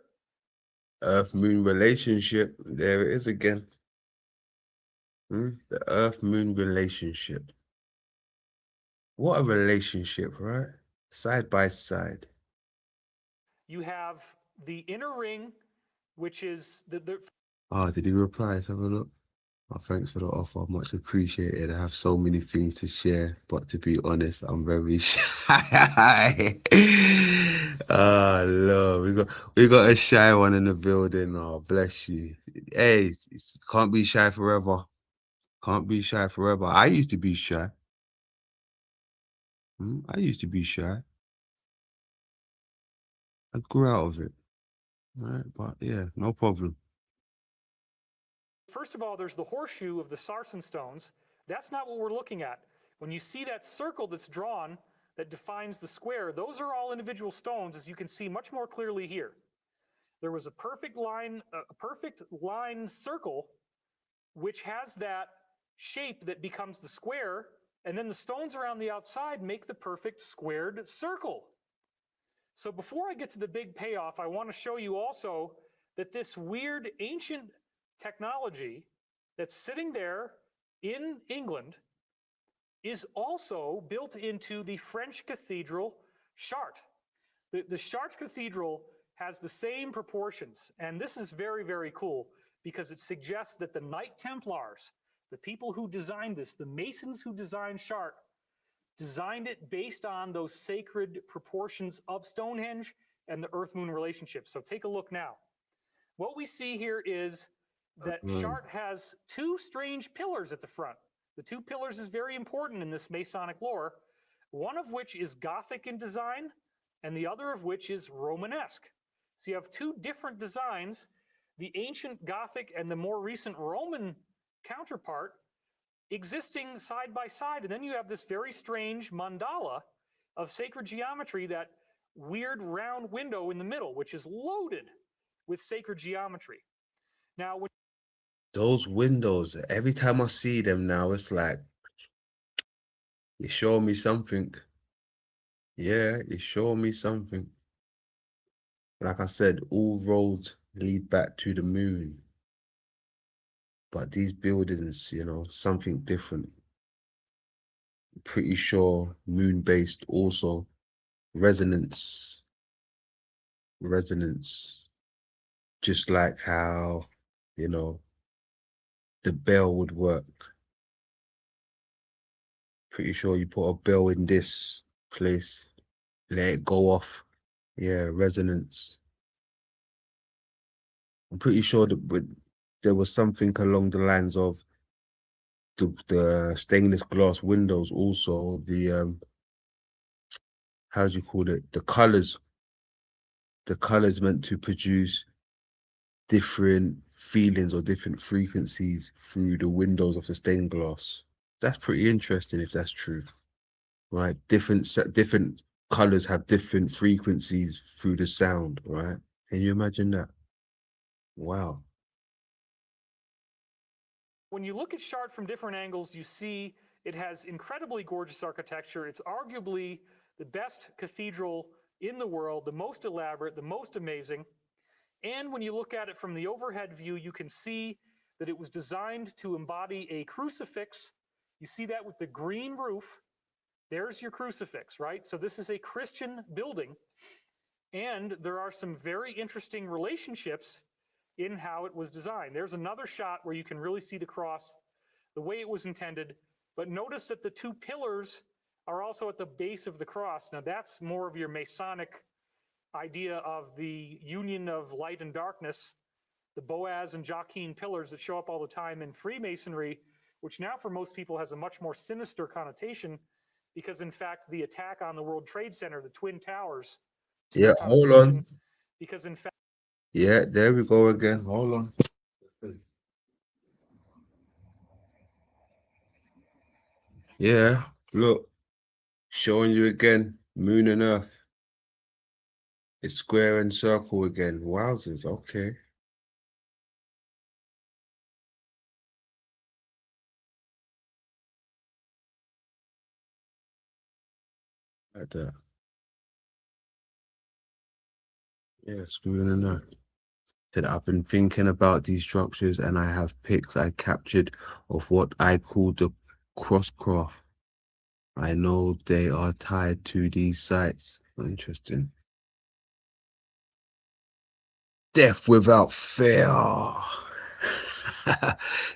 Earth-Moon relationship. There it is again. The Earth-Moon relationship. What a relationship, right? Side by side. You have the inner ring, which is the Oh, did he reply? Let's have a look. Oh, thanks for the offer. Much appreciated. I have so many things to share, but to be honest, I'm very shy. Oh, Lord, we got a shy one in the building. Oh, bless you. Hey, can't be shy forever. Can't be shy forever. I used to be shy. I used to be shy. I grew out of it. All right, but yeah, no problem. First of all, there's the horseshoe of the Sarsen stones. That's not what we're looking at. When you see that circle that's drawn that defines the square, those are all individual stones, as you can see much more clearly here. There was a perfect line circle, which has that shape that becomes the square, and then the stones around the outside make the perfect squared circle. So before I get to the big payoff, I want to show you also that this weird ancient technology that's sitting there in England is also built into the French cathedral Chartres. The Chartres Cathedral has the same proportions, and this is very, very cool because it suggests that the Knight Templars, the people who designed this, the masons who designed Chartres, designed it based on those sacred proportions of Stonehenge and the Earth-Moon relationship. So take a look now. What we see here is that Chartres has two strange pillars at the front. The two pillars is very important in this Masonic lore, one of which is Gothic in design, and the other of which is Romanesque. So you have two different designs, the ancient Gothic and the more recent Roman counterpart existing side by side. And then you have this very strange mandala of sacred geometry, that weird round window in the middle, which is loaded with sacred geometry. Now, when Those windows, every time I see them now, it's like, you show me something. Yeah, you show me something. Like I said, all roads lead back to the moon. But these buildings, you know, something different. Pretty sure moon-based also. Resonance. Just like how, you know, the bell would work. Pretty sure you put a bell in this place, let it go off. Yeah, resonance. I'm pretty sure that there was something along the lines of the stainless glass windows also, the how do you call it? The colors meant to produce different feelings or different frequencies through the windows of the stained glass. That's pretty interesting if that's true, right? Different colors have different frequencies through the sound, right? Can you imagine that? Wow. when you look at Chartres from different angles, you see it has incredibly gorgeous architecture. It's arguably the best cathedral in the world, the most elaborate, the most amazing. And when you look at it from the overhead view, you can see that it was designed to embody a crucifix. You see that with the green roof. There's your crucifix, right? So this is a Christian building. And there are some very interesting relationships in how it was designed. There's another shot where you can really see the cross the way it was intended. But notice that the two pillars are also at the base of the cross. Now that's more of your Masonic idea of the union of light and darkness, the Boaz and Joachim pillars that show up all the time in Freemasonry, which now for most people has a much more sinister connotation, because in fact the attack on the World Trade Center, the Twin Towers, Yeah, hold on. because in fact, yeah, there we go again. Hold on. Yeah, look, showing you again, moon and earth. It's square and circle again. Wowzers, okay. Like that. Yeah, moon and earth. Said I've been thinking about these structures and I have pics I captured of what I call the crosscraft. I know they are tied to these sites. Interesting. Death without fear.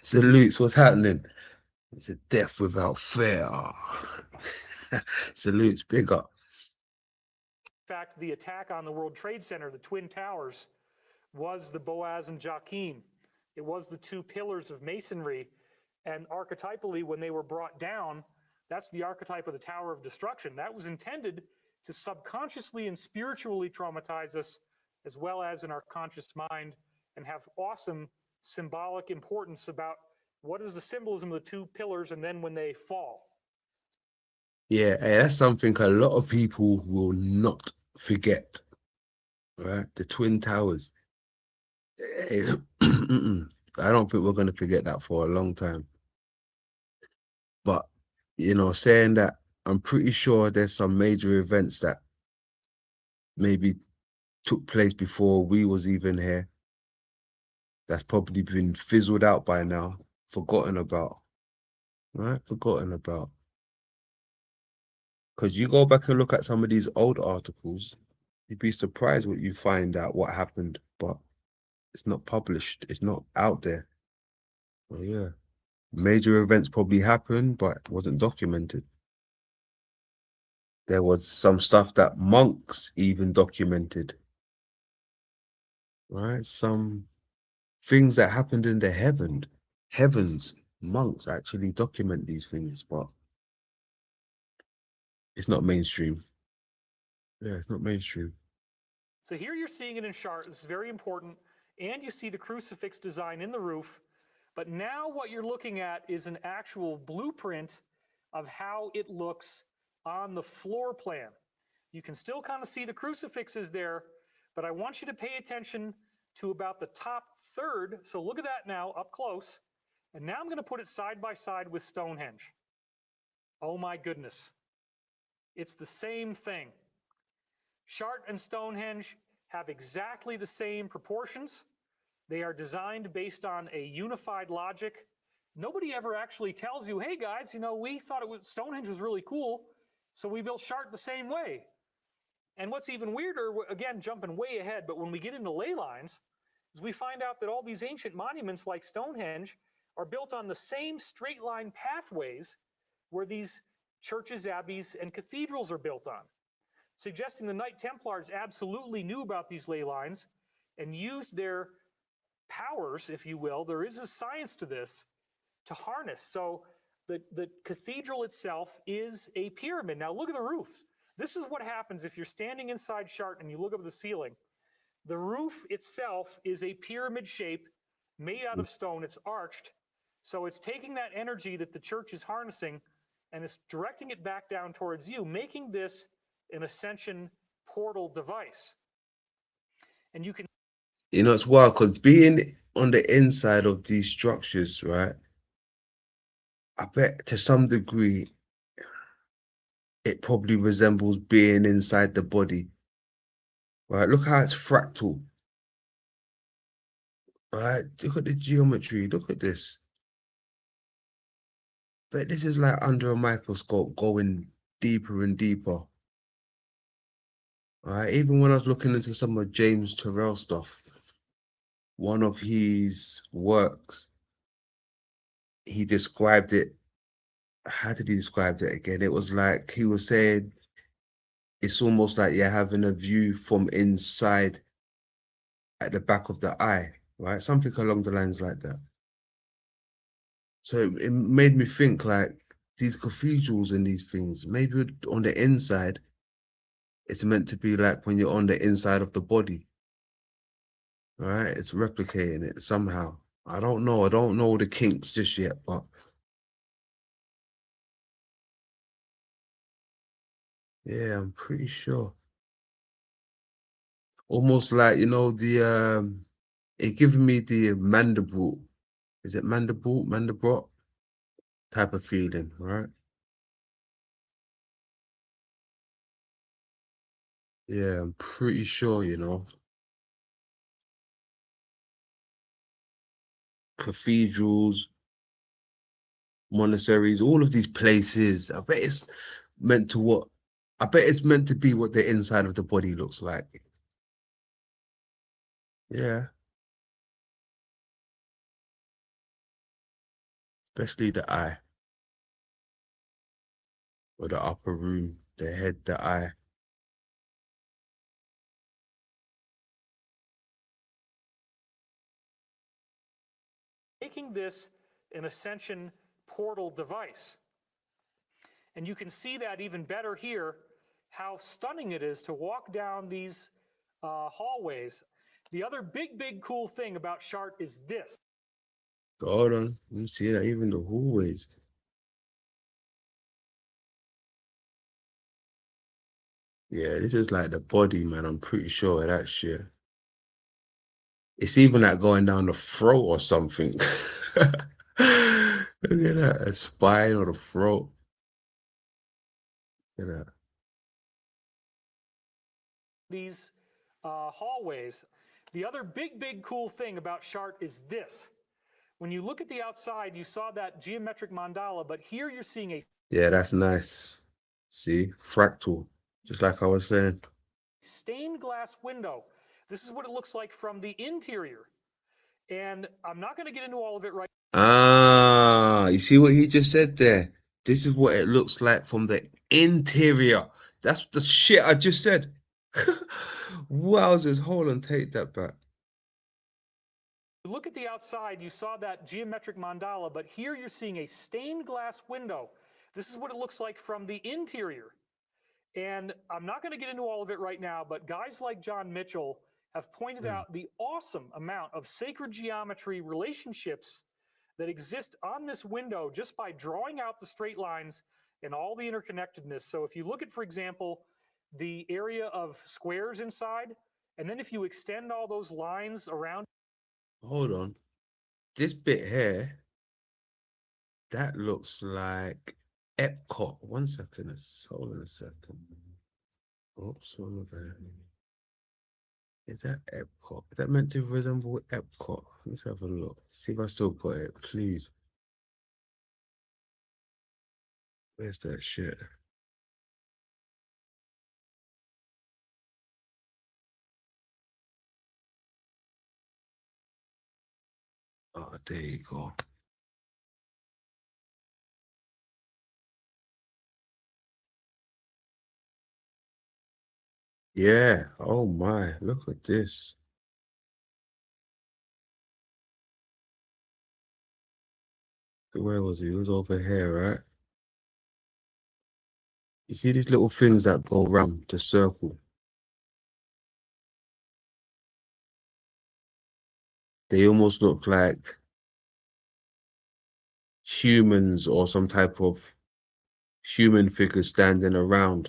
Salutes, what's happening? It's a death without fear. Salutes, big up. In fact, the attack on the World Trade Center, the Twin Towers, was the Boaz and Jachin. It was the two pillars of masonry. And archetypally, when they were brought down, that's the archetype of the Tower of Destruction. That was intended to subconsciously and spiritually traumatize us, as well as in our conscious mind, and have awesome symbolic importance about what is the symbolism of the two pillars and then when they fall. Yeah, that's something a lot of people will not forget, right? The Twin Towers. I don't think we're going to forget that for a long time. But, you know, saying that, I'm pretty sure there's some major events that maybe took place before we was even here. That's probably been fizzled out by now, forgotten about, right? Forgotten about. Because you go back and look at some of these old articles, you'd be surprised what you find out what happened, but it's not published. It's not out there. Well, yeah. Major events probably happened, but it wasn't documented. There was some stuff that monks even documented, right? Some things that happened in the heavens. Monks actually document these things, but it's not mainstream. Yeah, it's not mainstream. So here you're seeing it in Chartres. This is very important. And you see the crucifix design in the roof. But now what you're looking at is an actual blueprint of how it looks on the floor plan. You can still kind of see the crucifixes there, but I want you to pay attention to about the top third. So look at that now up close. And now I'm going to put it side by side with Stonehenge. Oh my goodness. It's the same thing. Chartres and Stonehenge have exactly the same proportions. They are designed based on a unified logic. Nobody ever actually tells you, hey guys, you know, we thought Stonehenge was really cool, so we built Chartres the same way. And what's even weirder, again, jumping way ahead, but when we get into ley lines, is we find out that all these ancient monuments like Stonehenge are built on the same straight line pathways where these churches, abbeys, and cathedrals are built on, suggesting the Knight Templars absolutely knew about these ley lines and used their powers, if you will, there is a science to this, to harness. So the cathedral itself is a pyramid. Now look at the roof. This is what happens if you're standing inside Chartres and you look up at the ceiling. The roof itself is a pyramid shape made out of stone. It's arched. So it's taking that energy that the church is harnessing and it's directing it back down towards you, making this an ascension portal device. And you can... You know, it's wild because being on the inside of these structures, right? I bet to some degree, it probably resembles being inside the body, right? Look how it's fractal, right? Look at the geometry. Look at this. But this is like under a microscope going deeper and deeper. Right? Even when I was looking into some of James Turrell stuff, one of his works, he described it. How did he describe it again? It was like he was saying it's almost like you're having a view from inside at the back of the eye, right? Something along the lines like that. So it made me think like these cathedrals and these things, maybe on the inside, it's meant to be like when you're on the inside of the body, right? It's replicating it somehow. I don't know the kinks just yet, but yeah, I'm pretty sure. Almost like, you know, it giving me the mandible. Is it mandible type of feeling, right? Yeah, I'm pretty sure, you know. Cathedrals, monasteries, all of these places. I bet it's meant to what? I bet it's meant to be what the inside of the body looks like. Yeah. Especially the eye. Or the upper room, the head, the eye. Making this an Ascension portal device. And you can see that even better here, how stunning it is to walk down these hallways. The other big cool thing about Shart is this. Hold on. You see that even the hallways. Yeah, this is like the body, man. I'm pretty sure of that shit. It's even like going down the throat or something. Look at that, a spine or the throat. Look at that. These hallways. The other big cool thing about Shart is this. When you look at the outside, you saw that geometric mandala, but here you're seeing a Yeah, that's nice. See, fractal, just like I was saying. stained glass window. This is what it looks like from the interior. And I'm not going to get into all of it right Ah, you see what he just said there? This is what it looks like from the interior. That's the shit I just said. Wowzers, hold on, take that back. Look at the outside, you saw that geometric mandala, but here you're seeing a stained glass window. This is what it looks like from the interior. And I'm not going to get into all of it right now, but guys like John Mitchell have pointed out the awesome amount of sacred geometry relationships that exist on this window just by drawing out the straight lines and all the interconnectedness. So if you look at, for example, the area of squares inside, and then if you extend all those lines around. Hold on. This bit here, that looks like Epcot. 1 second, hold on a second. Oops, what am I going? Is that Epcot? Is that meant to resemble Epcot? Let's have a look. See if I still got it, please. Where's that shit? Oh, there you go. Yeah. Oh my, look at this. Where was he? He was over here, right? You see these little things that go around the circle? They almost look like humans or some type of human figure standing around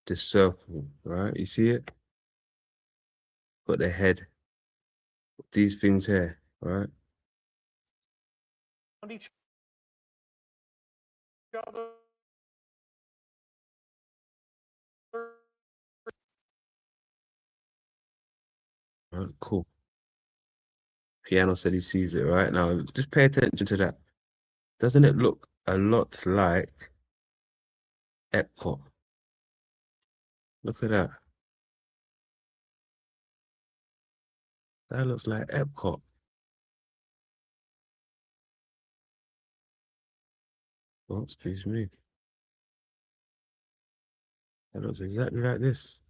this circle, right? You see it? Got the head. These things here, right? Each other. Right, cool. Piano said he sees it, right? Now, just pay attention to that. Doesn't it look a lot like Epcot? Look at that. That looks like Epcot. Oh, excuse me. That looks exactly like this.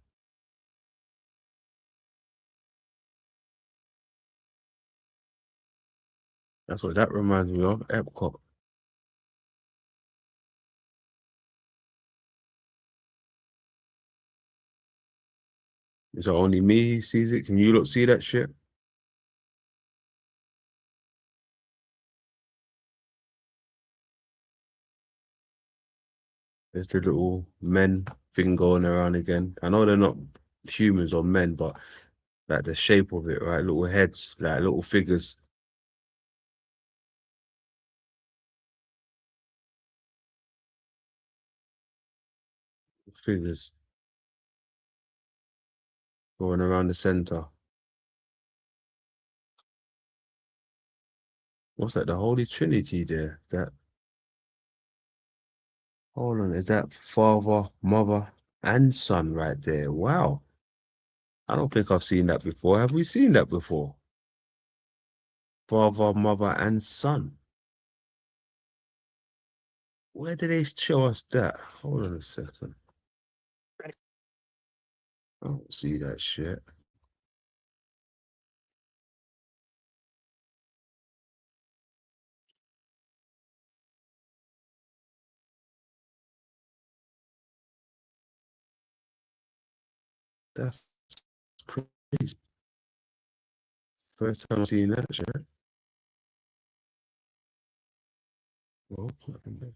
That's what that reminds me of, Epcot. Is it only me who sees it? Can you lot see that shit? There's the little men thing going around again. I know they're not humans or men, but like the shape of it, right? Little heads, like little figures. Figures going around the center. What's that? The Holy Trinity there. That Hold on, is that father, mother, and son right there? Wow. I don't think I've seen that before. Have we seen that before? Father, mother, and son. Where did they show us that? Hold on a second. I don't see that shit. That's crazy. First time I've seen that shit. Well, and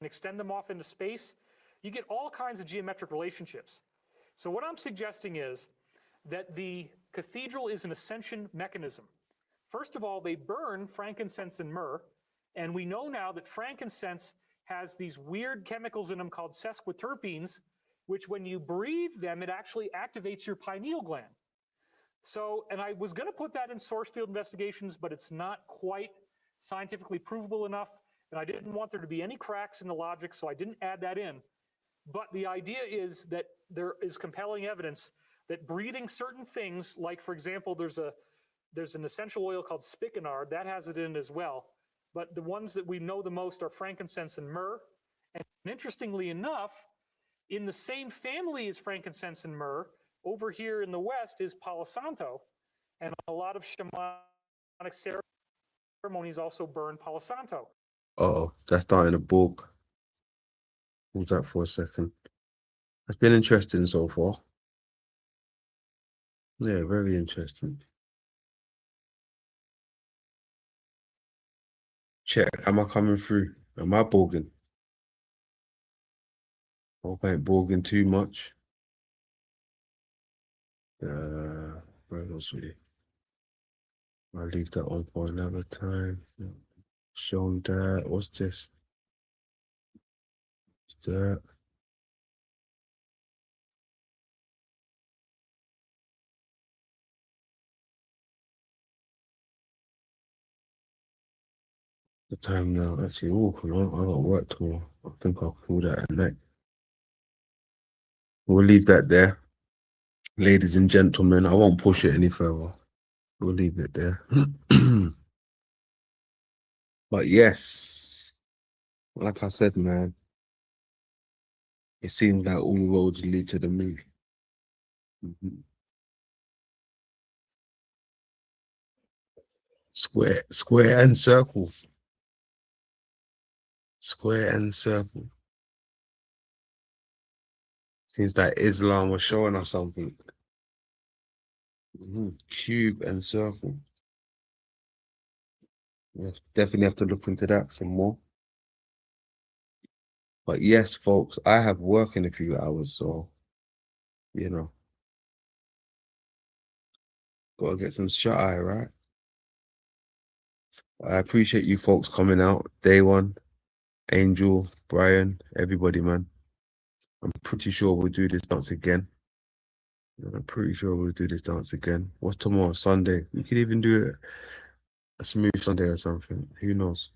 extend them off into space, you get all kinds of geometric relationships. So what I'm suggesting is that the cathedral is an ascension mechanism. First of all, they burn frankincense and myrrh, and we know now that frankincense has these weird chemicals in them called sesquiterpenes, which when you breathe them, it actually activates your pineal gland. So, and I was going to put that in source field investigations, but it's not quite scientifically provable enough, and I didn't want there to be any cracks in the logic, so I didn't add that in. But the idea is that there is compelling evidence that breathing certain things, like for example, there's an essential oil called spikenard that has it in as well. But the ones that we know the most are frankincense and myrrh. And interestingly enough, in the same family as frankincense and myrrh, over here in the West is Palo Santo. And a lot of shamanic ceremonies also burn Palo Santo. Uh-oh, that's starting to bog. Hold that for a second. It's been interesting so far. Yeah, very interesting. Check, am I coming through? Am I bogging? Hope I ain't bogging too much. Where else we? I'll leave that on for another time. Shown that. What's this? What's that? The time now, actually, oh, no, I got work tomorrow. I think I'll call that at night. We'll leave that there. Ladies and gentlemen, I won't push it any further. We'll leave it there. But yes, like I said, man, it seems like all roads lead to the moon. Square and circle. Square and circle. Seems like Islam was showing us something. Cube and circle. Yeah, definitely have to look into that some more. But yes, folks, I have work in a few hours, so you know, gotta get some shut eye, right? I appreciate you folks coming out. Day one, Angel, Brian, everybody, man. I'm pretty sure we'll do this dance again. I'm pretty sure we'll do this dance again. What's tomorrow? Sunday. We could even do it a smooth Sunday or something. Who knows?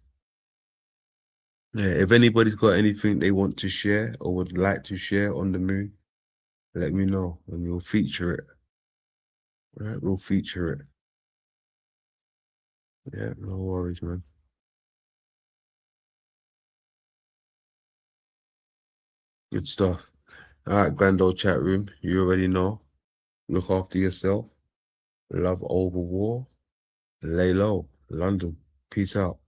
Yeah, if anybody's got anything they want to share or would like to share on the moon, let me know and we'll feature it. Right, we'll feature it. Yeah, no worries, man. Good stuff. All right, grand old chat room. You already know. Look after yourself. Love over war. Lay low. London. Peace out.